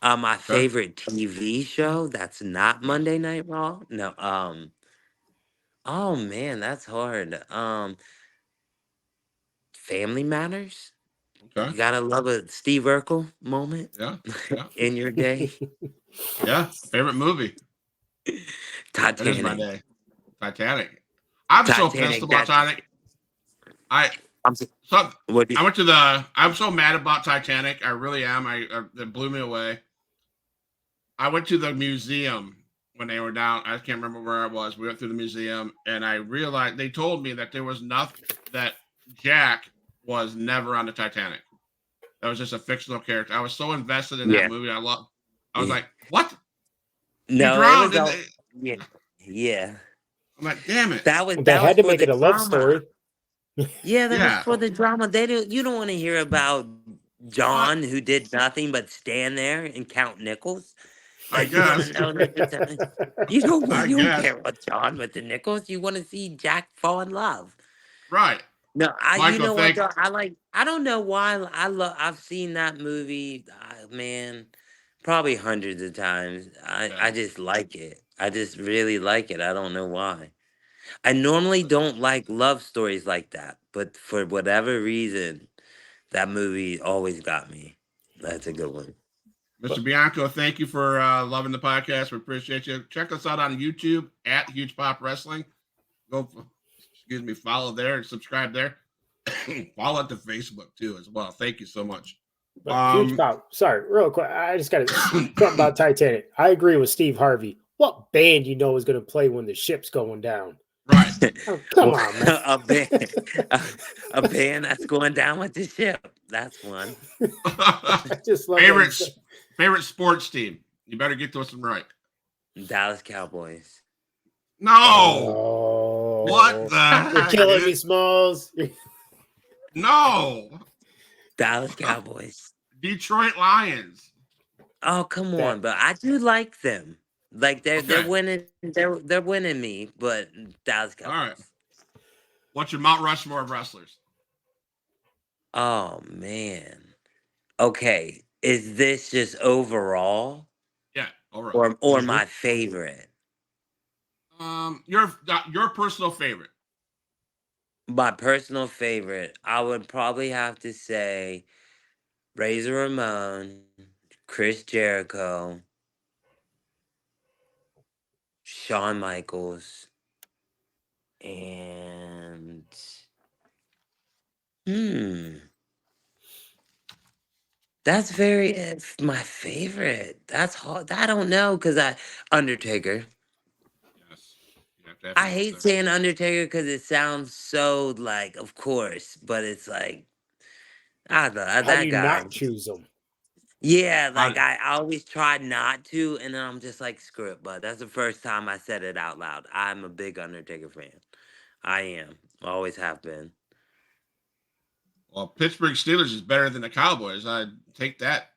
My Okay. favorite TV show that's not Yes. Monday Night Raw. No. Oh man, that's hard. Family Matters. Okay. You gotta love a Steve Urkel moment Yeah. Yeah. in your day. Yeah. Favorite movie. That is my Titanic. day. Titanic. I'm so pissed Titanic. about That Titanic. I I'm. s- so What? I went to the. I'm so mad about Titanic. I really am. It blew me away. I went to the museum when they were down. I can't remember where I was. We went through the museum, and I realized they told me that there was nothing that Jack was never on the Titanic. That was just a fictional character. I was so invested in that Yeah. movie. I was Yeah. like, "What? He No, it drowned?" was And all. Yeah. Yeah. I'm like, "Damn it!" They That was had to for make the it a love drama. story. Yeah, that was Yeah. for the drama. They do. You don't want to hear about What? John, who did nothing but stand there and count nickels. I Like, you want to guess. know that you don't. I You don't guess. care about John with the nickels. You want to see Jack fall in love. Right. No, you Michael, know what thank. though? I don't know why I love. I've seen that movie, man, probably hundreds of times. I Yeah. just like it. I just really like it. I don't know why. I normally don't like love stories like that, but for whatever reason, That movie always got me. That's a good one. Mr. Bianco, thank you for loving the podcast. We appreciate you. Check us out on YouTube at Huge Pop Wrestling. Go, follow there and subscribe there. Follow it to Facebook too as well. Thank you so much. But Huge Pop, sorry, real quick. I just got to something about Titanic. I agree with Steve Harvey. What band you know is going to play when the ship's going down? Right. Oh, come on, man. a band that's going down with the ship. That's one. I just love favorite sports team. You better get those right. Dallas Cowboys. No. Oh, what the You're heck, killing dude? me, Smalls. No. Dallas Cowboys. Detroit Lions. Oh, come on, but I do like them. Like they're winning. They're winning me, but Dallas Cowboys. All right. What's your Mount Rushmore of wrestlers? Oh man. Okay, is this just overall? Yeah, overall. Or my favorite? Your personal favorite. My personal favorite, I would probably have to say Razor Ramon, Chris Jericho, Shawn Michaels, and that's my favorite. That's hard. I don't know because Undertaker. Yes. You have to have I hate saying Undertaker because it sounds so like, of course, but it's like I don't know How that do you guy. not choose them? Yeah, like I always tried not to, and then I'm just like, screw it. But that's the first time I said it out loud. I'm a big Undertaker fan. I am. Always have been. Well, Pittsburgh Steelers is better than the Cowboys. I'd take that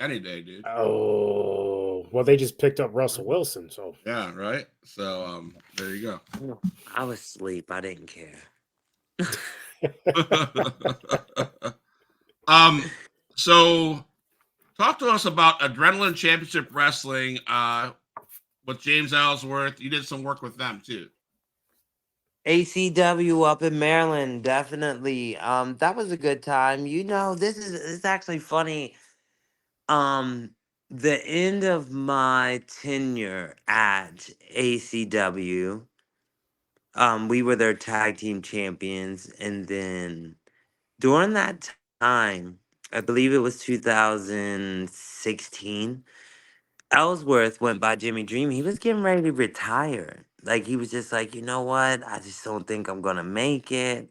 any day, dude. Oh, well, they just picked up Russell Wilson, so yeah, right. So there you go. I was asleep. I didn't care. So talk to us about Adrenaline Championship Wrestling with James Ellsworth. You did some work with them too. ACW up in Maryland, definitely. That was a good time. You know, it's actually funny. The end of my tenure at ACW, we were their tag team champions, and then during that time, I believe it was 2016, Ellsworth went by Jimmy Dream. He was getting ready to retire. Like, he was just like, you know what? I just don't think I'm going to make it.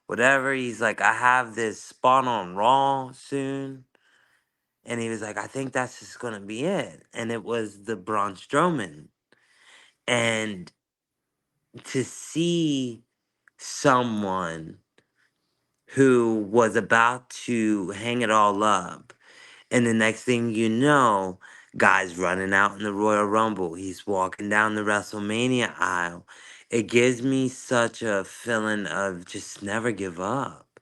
Whatever. He's like, I have this spot on Raw soon. And he was like, I think that's just going to be it. And it was the Braun Strowman. And to see someone who was about to hang it all up, and the next thing you know, guy's running out in the Royal Rumble. He's walking down the WrestleMania aisle. It gives me such a feeling of just never give up.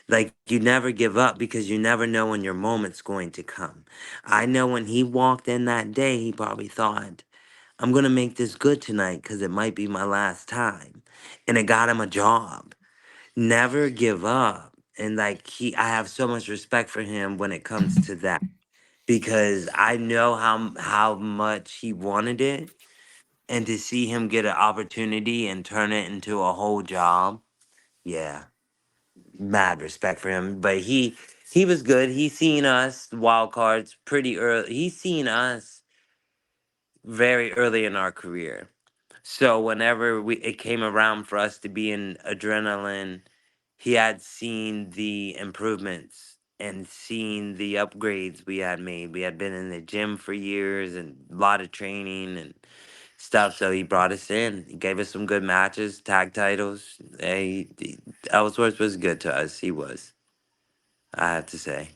Like, you never give up because you never know when your moment's going to come. I know when he walked in that day, he probably thought, I'm going to make this good tonight because it might be my last time. And it got him a job. Never give up. And like, I have so much respect for him when it comes to that, because I know how much he wanted it, and to see him get an opportunity and turn it into a whole job, yeah, mad respect for him. But he was good. He seen us wild cards pretty early. He seen us very early in our career. So whenever it came around for us to be in Adrenaline, he had seen the improvements and seen the upgrades we had made. We had been in the gym for years and a lot of training and stuff. So he brought us in. He gave us some good matches, tag titles. Ellsworth was good to us. He was, I have to say.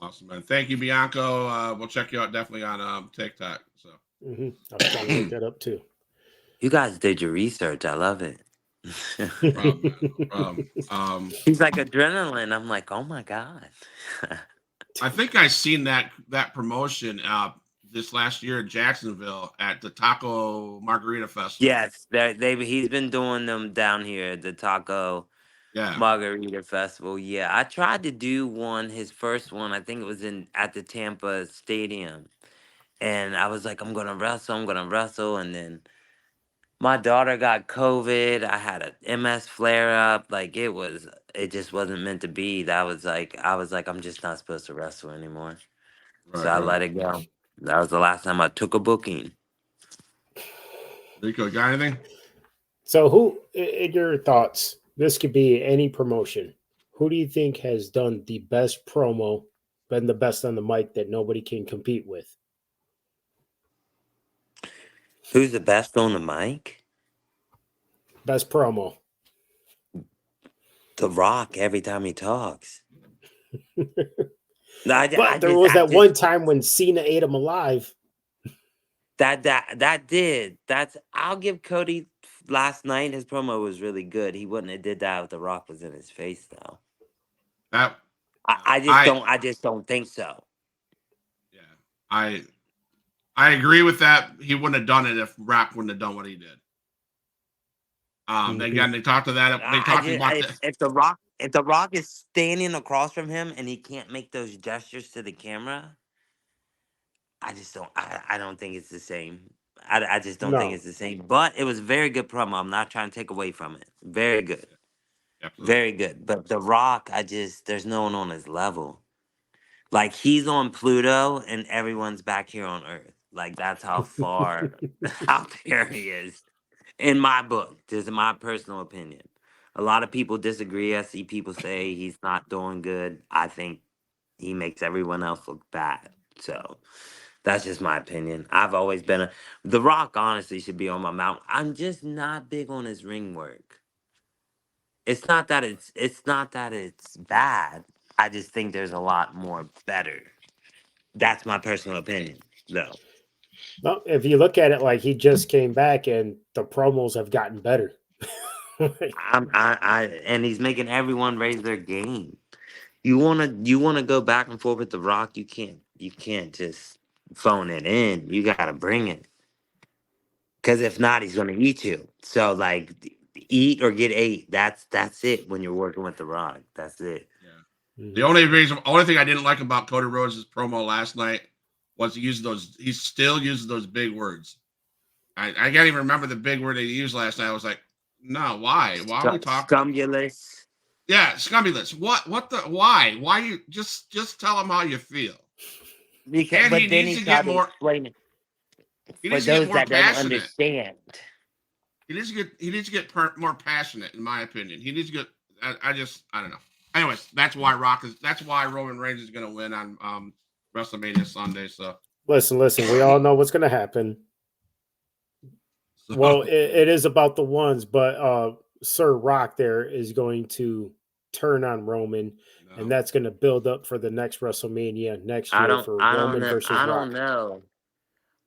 Awesome, man. Thank you, Bianco. We'll check you out definitely on TikTok. So I'm trying to look that up too. You guys did your research. I love it. no problem, man. No problem. He's like Adrenaline. I'm like, oh my God. I think I seen that promotion this last year in Jacksonville at the Taco Margarita Festival. Yes, he's been doing them down here at the taco Yeah. Margarita Festival. Yeah, I tried to do one. His first one, I think it was at the Tampa Stadium, and I was like, I'm gonna wrestle, and then my daughter got COVID. I had a MS flare up. Like it just wasn't meant to be. I was like, I'm just not supposed to wrestle anymore. So Right. I Right. let it go. That was the last time I took a booking. Rico, got anything? So, who, in your thoughts, this could be any promotion. Who do you think has done the best promo, been the best on the mic that nobody can compete with? Who's the best on the mic? Best promo. The Rock. Every time he talks. But there was that one time when Cena ate him alive. That did. I'll give Cody last night. His promo was really good. He wouldn't have did that if The Rock was in his face though. That I just don't think so. Yeah, I agree with that. He wouldn't have done it if Rock wouldn't have done what he did. Again, they talked to that. They talked about that. If the Rock is standing across from him and he can't make those gestures to the camera, I don't think it's the same. I just don't think No. it's the same. But it was a very good promo. I'm not trying to take away from it. Very good. Absolutely. Very good. But The Rock, there's no one on his level. Like he's on Pluto and everyone's back here on Earth. Like that's how far out there he is. In my book, this is my personal opinion. A lot of people disagree. I see people say he's not doing good. I think he makes everyone else look bad. So that's just my opinion. I've always been The Rock honestly should be on my mount. I'm just not big on his ring work. It's not that it's bad. I just think there's a lot more better. That's my personal opinion, though. Well, if you look at it, like he just came back and the promos have gotten better. And he's making everyone raise their game. You wanna go back and forth with The Rock. You can't just phone it in. You gotta bring it. Because if not, he's gonna eat you. So like, eat or get ate. That's it when you're working with The Rock. That's it. Yeah. The only thing I didn't like about Cody Rhodes' promo last night was he still uses those big words. I can't even remember the big word they used last night. I was like, no, why? Why are we talking? Scumulous. Yeah, scumbulous. Why? Why you just tell him how you feel? Because, And but he then needs he to get tried to more. explain it He for needs to get those more that don't passionate. understand. He needs to get more passionate, in my opinion. He needs to get. I don't know. Anyways, that's why Roman Reigns is going to win on WrestleMania Sunday. So listen. We all know what's going to happen. Well, it is about the ones, but Sir Rock there is going to turn on Roman, and that's going to build up for the next WrestleMania next year for Roman versus Rock.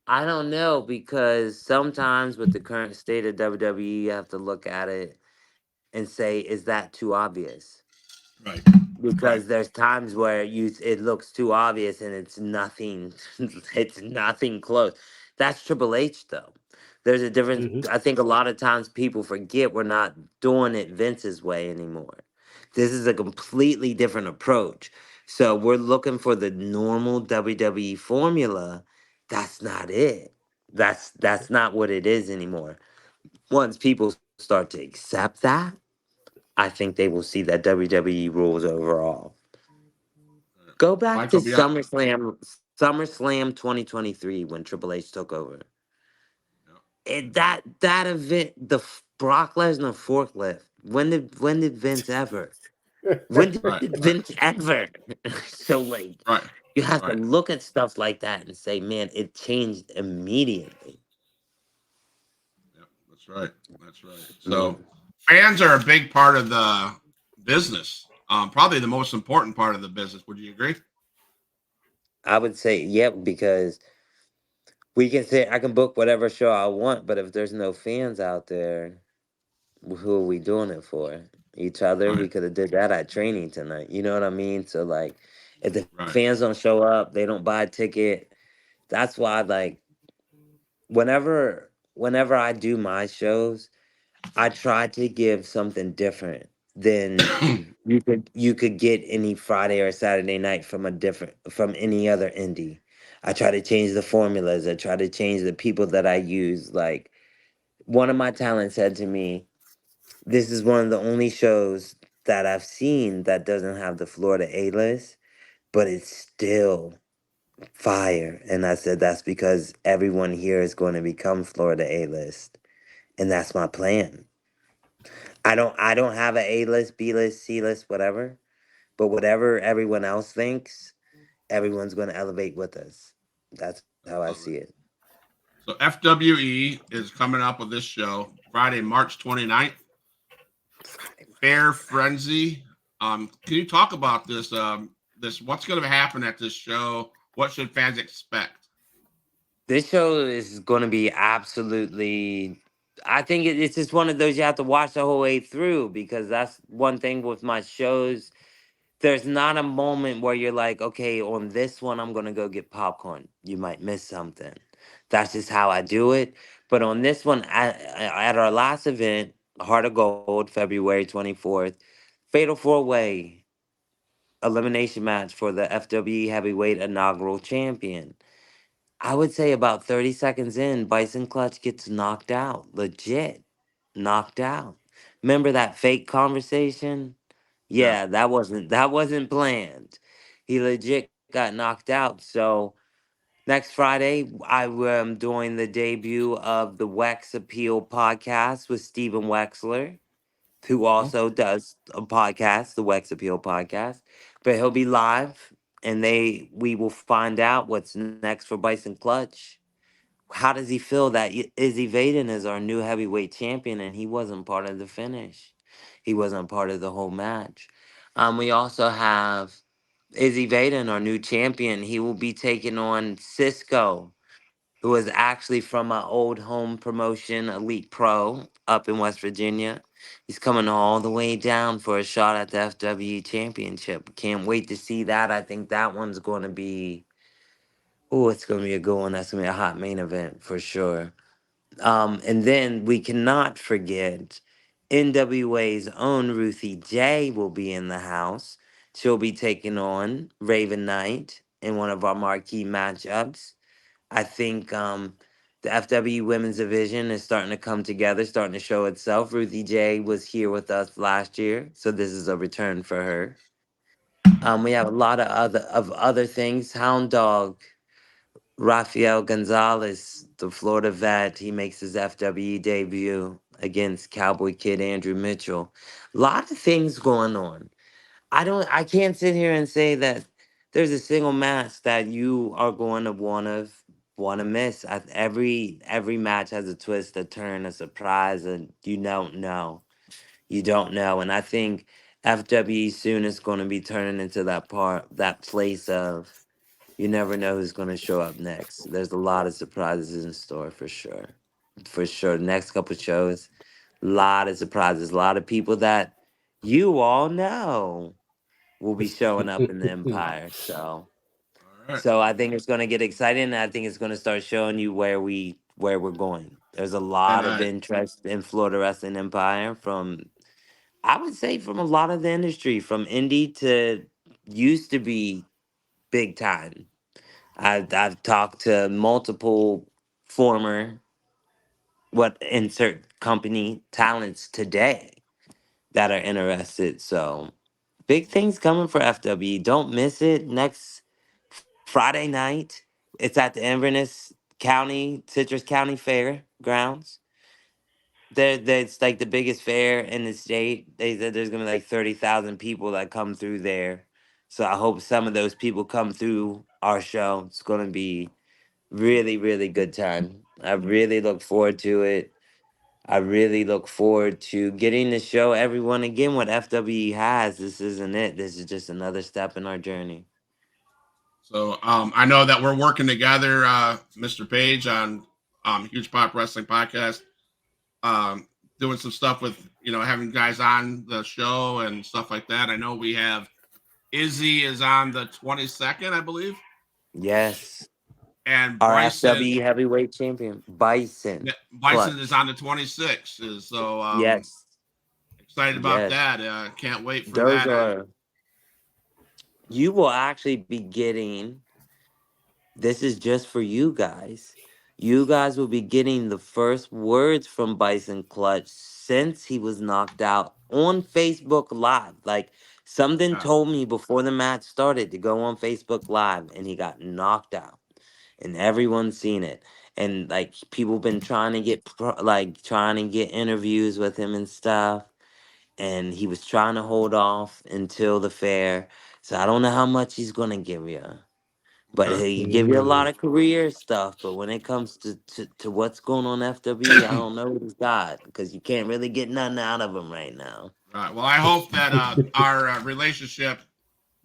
I don't know because sometimes with the current state of WWE, you have to look at it and say, is that too obvious? right. Because there's times where it looks too obvious and it's nothing it's nothing close. That's Triple H though. There's a difference. Mhm. I think a lot of times people forget we're not doing it Vince's way anymore. This is a completely different approach. So we're looking for the normal WWE formula. That's not it. That's not what it is anymore. Once people start to accept that, I think they will see that WWE rules overall. Go back to Michael Bian. SummerSlam 2023 when Triple H took over. And that event, Brock Lesnar forklift. When did Vince ever? When did Right. Vince ever? So like, Right. you have to Right. look at stuff like that and say, man, it changed immediately. Yep. That's right. That's right. Yeah. So fans are a big part of the business. Probably the most important part of the business. Would you agree? I would say, yep, because we can say I can book whatever show I want, but if there's no fans out there, who are we doing it for? Each other. Right. We could have did that at training tonight. You know what I mean? So like, if the Right. fans don't show up, they don't buy a ticket. That's why like, whenever I do my shows, I try to give something different. than you could get any Friday or Saturday night from a different from any other indie. I try to change the formulas. I try to change the people that I use. Like one of my talents said to me, "This is one of the only shows that I've seen that doesn't have the Florida A list, but it's still fire." And I said, "That's because everyone here is going to become Florida A list, and that's my plan. I don't have a A list, B list, C list, whatever." But whatever everyone else thinks, everyone's going to elevate with us. That's how I see Love it. it. So FWE is coming up with this show Friday, March 29th. Friday, March Fair 29th. Frenzy. Can you talk about this? This what's going to happen at this show? What should fans expect? This show is going to be absolutely. I think it's just one of those you have to watch the whole way through because that's one thing with my shows. There's not a moment where you're like, okay, on this one, I'm going to go get popcorn. You might miss something. That's just how I do it. But on this one, at our last event, Heart of Gold, February 24th, Fatal 4-Way elimination match for the FWE Heavyweight Inaugural Champion. I would say about 30 seconds in, Bison Clutch gets knocked out. Legit. Knocked out. Remember that fake conversation? Yeah. Yeah, that wasn't planned. He legit got knocked out. So next Friday, I am doing the debut of the Wex Appeal podcast with Steven Wexler, who Oh, also does a podcast, the Wex Appeal podcast. But he'll be live, and we will find out what's next for Bison Clutch. How does he feel that Izzy Vaden is our new heavyweight champion and he wasn't part of the finish? He wasn't part of the whole match. We also have Izzy Vaden, our new champion. He will be taking on Cisco, who is actually from my old home promotion, Elite Pro, up in West Virginia. He's coming all the way down for a shot at the FWE Championship. Can't wait to see that. I think that one's going to be, oh, it's going to be a good one. That's going to be a hot main event for sure. And then we cannot forget NWA's own Ruthie J will be in the house. She'll be taking on Raven Knight in one of our marquee matchups. I think the FW Women's Division is starting to come together, starting to show itself. Ruthie J was here with us last year, so this is a return for her. We have a lot of other things. Hound Dog, Rafael Gonzalez, the Florida vet, he makes his FWE debut against Cowboy Kid Andrew Mitchell. A lot of things going on. I can't sit here and say that there's a single match that you are going to want to miss. Every match has a twist, a turn, a surprise, and you don't know. You don't know. And I think FWE soon is going to be turning into that place of you never know who's going to show up next. There's a lot of surprises in store for sure. For sure. Next couple shows, a lot of surprises. A lot of people that you all know will be showing up in the Empire. all right. So I think it's going to get exciting. And I think it's going to start showing you where we're going. There's a And lot of interest in Florida Wrestling Empire from I would say from a lot of the industry, from indie to used to be big time. I've talked to multiple former what insert company talents today that are interested. So big things coming for FW. Don't miss it. Next Friday night, it's at the Inverness County, Citrus County Fair grounds. It's like the biggest fair in the state. They said there's gonna be like 30,000 people that come through there. So I hope some of those people come through our show. It's gonna be really, really good time. I really look forward to it. I really look forward to getting to show everyone again what FWE has. This isn't it. This is just another step in our journey. so I know that we're working together, Mr. Page, on Huge Pop Wrestling Podcast. Um, Doing some stuff with having guys on the show and stuff like that. I know we have Izzy is on the 22nd, I believe, Yes. and Our FWE heavyweight champion, Bison Bryson is Clutch. on the 26th. So Yes. Excited about Yes, that. Can't wait for those that. are. You will actually be getting. This is just for you guys. You guys will be getting the first words from Bison Clutch since he was knocked out on Facebook Live. Like something told me before the match started to go on Facebook Live, and he got knocked out, and everyone's seen it. And like people been trying to get trying to get interviews with him and stuff, and he was trying to hold off until the fair. So I don't know how much he's gonna give you. But he give you a lot of career stuff. But when it comes to what's going on FWE, I don't know what he's got because you can't really get nothing out of him right now. Right. Well, I hope that our relationship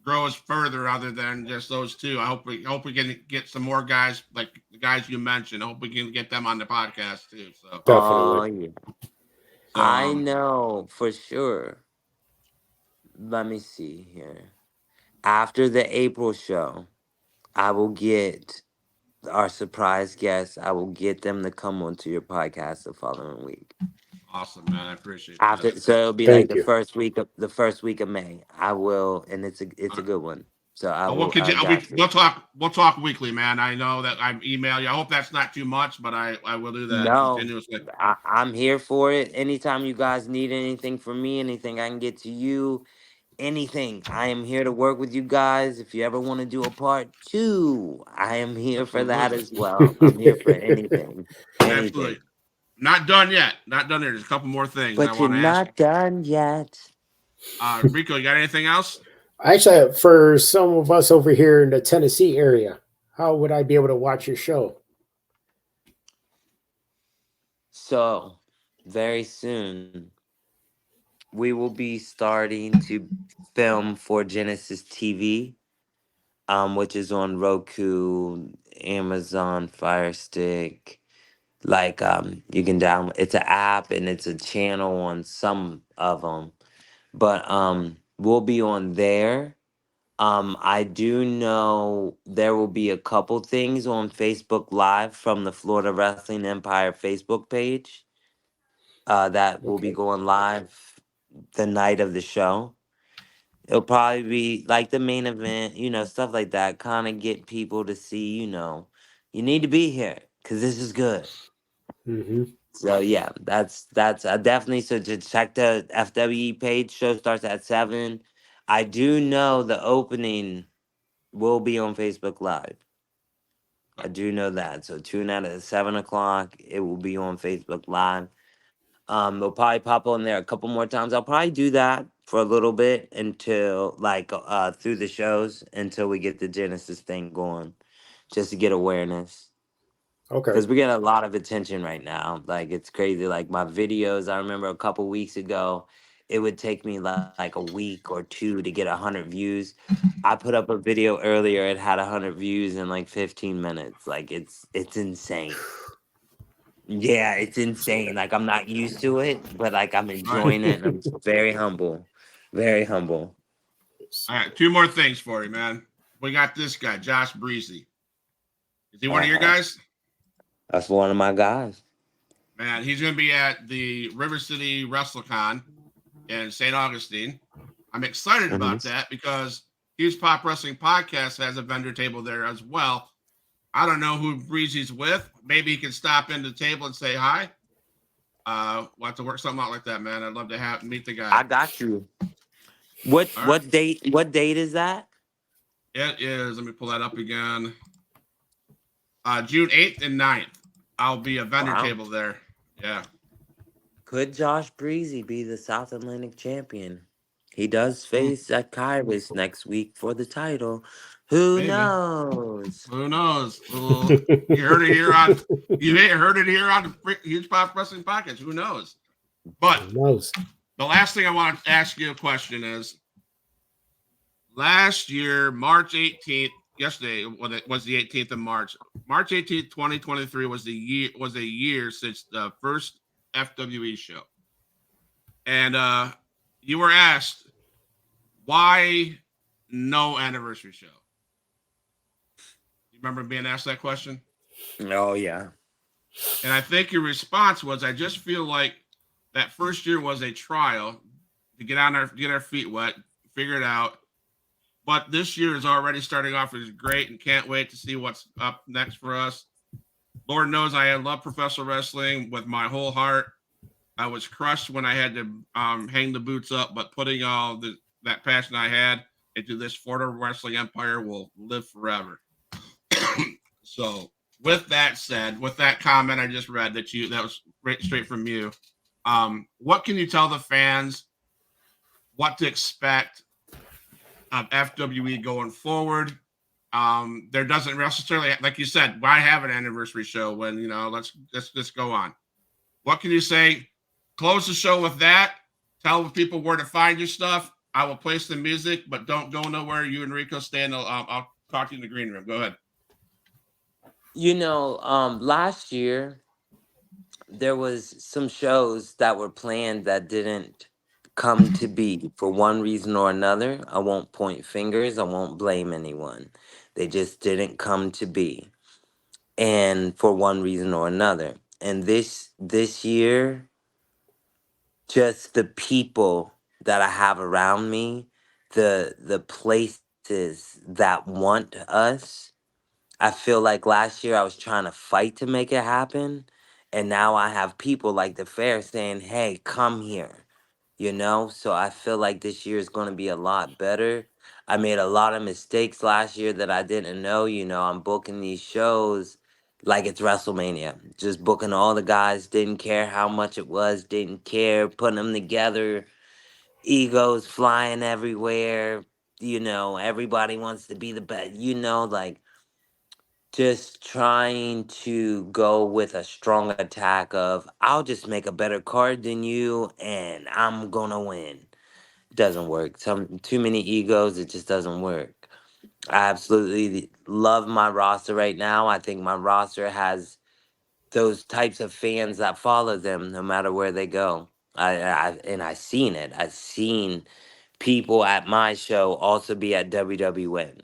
grows further other than just those two. I hope we can get some more guys like the guys you mentioned. I hope we can get them on the podcast too. So Oh Definitely. yeah, so I know for sure. Let me see here. After the April show, I will get our surprise guests. I will get them to come onto your podcast the following week. awesome, man. I appreciate After, that. so it'll be like Thank the you. first week of May. I will, and it's a good one. So I Well, we'll will. I continue. got you. We'll talk weekly, man. I know that I email you. I hope that's not too much, but I will do that No, continuously. I'm here for it. Anytime you guys need anything from me, anything I can get to you, anything, I am here to work with you guys. If you ever want to do a part 2, I am here for that Absolutely, as well. I'm here for anything, absolutely. anything. Not done yet. Not done there. There's a couple more things I But you're want to ask not done yet. you. Rico, you got anything else? Actually, for some of us over here in the Tennessee area, how would I be able to watch your show? So, very soon, we will be starting to film for Genesis TV, which is on Roku, Amazon Fire Stick. Like, you can download. It's an app and it's a channel on some of them, but we'll be on there. I do know there will be a couple things on Facebook Live from the Florida Wrestling Empire Facebook page. That will be Okay. going live the night of the show. It'll probably be like the main event, stuff like that. Kind of get people to see, you need to be here because this is good. Mm-hmm. So yeah, that's definitely, so to check the FWE page. Show starts at 7. I do know the opening will be on Facebook Live. I do know that. So tune out at 7 o'clock. It will be on Facebook Live. They'll probably pop on there a couple more times. I'll probably do that for a little bit until through the shows until we get the Genesis thing going, just to get awareness. Okay. Because we get a lot of attention right now. Like it's crazy. Like my videos, I remember a couple weeks ago, it would take me like a week or 2 to get 100 views. I put up a video earlier, it had 100 views in like 15 minutes. Like it's insane. Yeah, it's insane. Like I'm not used to it, but like I'm All right. enjoying it, and I'm very humble, very humble. All right. Two more things for you, man. We got this guy, Josh Breezy. Is he one of your Uh-huh. guys? That's one of my guys. Man, he's going to be at the River City WrestleCon in St. Augustine. I'm excited about that because Huge Pop Wrestling Podcast has a vendor table there as well. I don't know who Breezy's with. Maybe he can stop in the table and say hi. We'll have to work something out like that, man. I'd love to meet the guy. I got you. What All right. what date? What date is that? It is. Let me pull that up again. June 8th and 9th. I'll be a vendor Wow. table there. Yeah. Could Josh Breezy be the South Atlantic champion? He does face at Kairos next week for the title. Who Maybe. knows? Who knows? You heard it here on the Huge Pop Wrestling Podcast. Who knows? But Who knows? the last thing I want to ask you a question is: last year, March 18th, yesterday was the 18th of March. March 18th, 2023 was a year since the first FWE show, and you were asked why no anniversary show. You remember being asked that question? Oh yeah. And I think your response was, I just feel like that first year was a trial. to get our feet wet, figure it out. But this year is already starting off as great, and can't wait to see what's up next for us. Lord knows I love professional wrestling with my whole heart. I was crushed when I had to hang the boots up, but putting all that passion I had into this Florida wrestling empire will live forever. So, with that said, with that comment I just read that was straight from you, what can you tell the fans what to expect of FWE going forward? There doesn't necessarily, like you said, why have an anniversary show when, let's just go on. What can you say? Close the show with that. Tell people where to find your stuff. I will place the music, but don't go nowhere. You and Rico stand. I'll talk to you in the green room. Go ahead. Last year there was some shows that were planned that didn't come to be for one reason or another. I won't point fingers. I won't blame anyone. They just didn't come to be, and for one reason or another. And this year, just the people that I have around me, the places that want us. I feel like last year I was trying to fight to make it happen, and now I have people like the fair saying, "Hey, come here." So I feel like this year is going to be a lot better. I made a lot of mistakes last year that I didn't know. I'm booking these shows like it's WrestleMania. Just booking all the guys, didn't care how much it was, didn't care, putting them together, egos flying everywhere. Everybody wants to be the best, like just trying to go with a strong attack of, I'll just make a better card than you and I'm gonna win. Doesn't work. Too many egos, it just doesn't work. I absolutely love my roster right now. I think my roster has those types of fans that follow them no matter where they go. I've seen it. I've seen people at my show also be at WWN.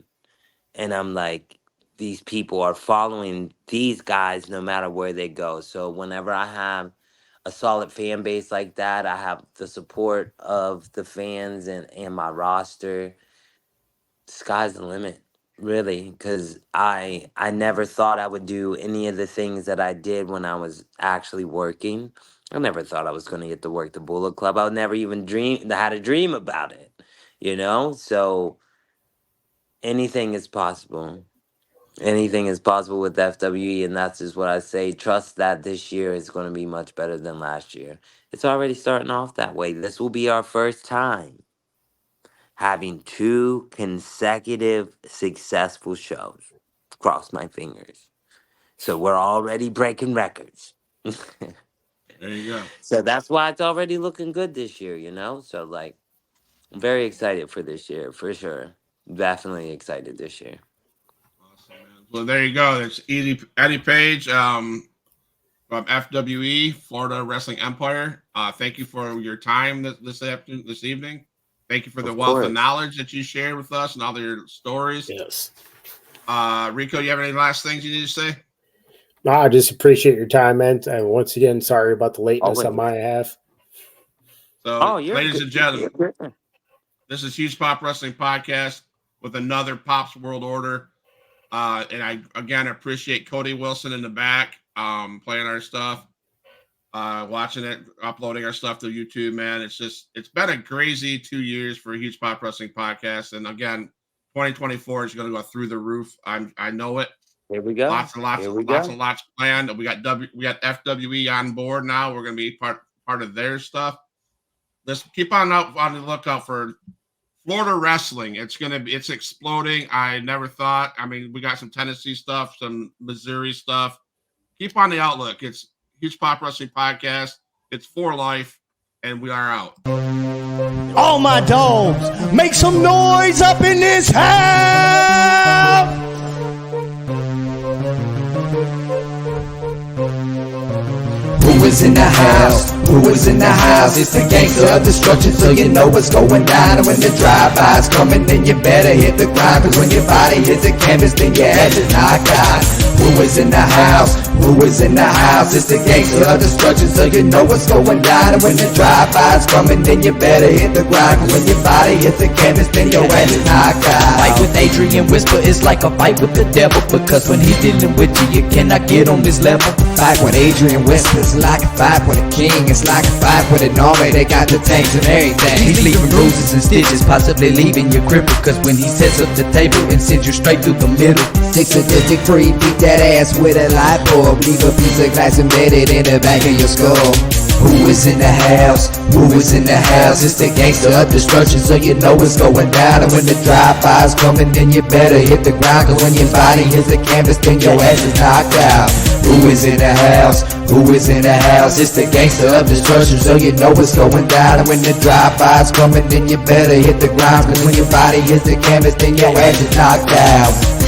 And I'm like, these people are following these guys no matter where they go. So whenever I have a solid fan base like that, I have the support of the fans and my roster. Sky's the limit, really, because I never thought I would do any of the things that I did when I was actually working. I never thought I was going to get to work the Bullet Club. I would never even had a dream about it, So anything is possible. Anything is possible with FWE, and that's just what I say. Trust that this year is going to be much better than last year. It's already starting off that way. This will be our first time having 2 consecutive successful shows. Cross my fingers. So we're already breaking records. There you go. So that's why it's already looking good this year, So, I'm very excited for this year, for sure. Definitely excited this year. Well, there you go. It's Eddie Page from FWE, Florida Wrestling Empire. Thank you for your time this evening. Thank you for the wealth of knowledge that you shared with us and all your stories. Yes. Rico, you have any last things you need to say? No, I just appreciate your time, man. And once again, sorry about the lateness on my half. So, ladies and gentlemen, this is Huge Pop Wrestling Podcast with another Pops World Order. And I, again, appreciate Cody Wilson in the back playing our stuff, watching it, uploading our stuff to YouTube, man. It's been a crazy 2 years for Huge Pop Wrestling Podcast. And again, 2024 is going to go through the roof. I know it. Here we go. Lots planned. We got FWE on board now. We're going to be part of their stuff. Let's keep on the lookout for Florida wrestling. It's exploding. I never thought. I mean, we got some Tennessee stuff, some Missouri stuff. Keep on the outlook. It's Huge Pop Wrestling Podcast. It's for life, and we are out. All my dogs, make some noise up in this house. Who is in the house? Who is in the house? It's the gangster of destruction, so you know what's going down. And when the drive-by's coming, then you better hit the grind. Cause when your body hits the canvas, then your ass is knocked out. Who is in the house? Who is in the house? It's the gangster of destruction, so you know what's going down. And when the drive-by's coming, then you better hit the ground. Cause when your body hits the canvas, then your ass is knocked out. Fight with Adrian Whisper is like a fight with the devil, because when he's dealing with you, you cannot get on this level. Fight with Adrian Whisper is like a fight with a king. It's like a fight with an army, they got the tanks and everything. He's leaving bruises and stitches, possibly leaving you crippled, cause when he sets up the table and sends you straight through the middle. 6 sadistic free, beat that ass with a light bulb. Leave a piece of glass embedded in the back of your skull. Who is in the house? Who is in the house? It's the gangster of destruction, so you know what's going down. And when the drive-by's coming, then you better hit the ground, cause when your body hits the canvas, then your ass is knocked out. Who is in the house? Who is in the house? It's the gangster of destruction, so you know what's going down. And when the drive-by's coming, then you better hit the ground, cause when your body hits the canvas, then your ass is knocked out.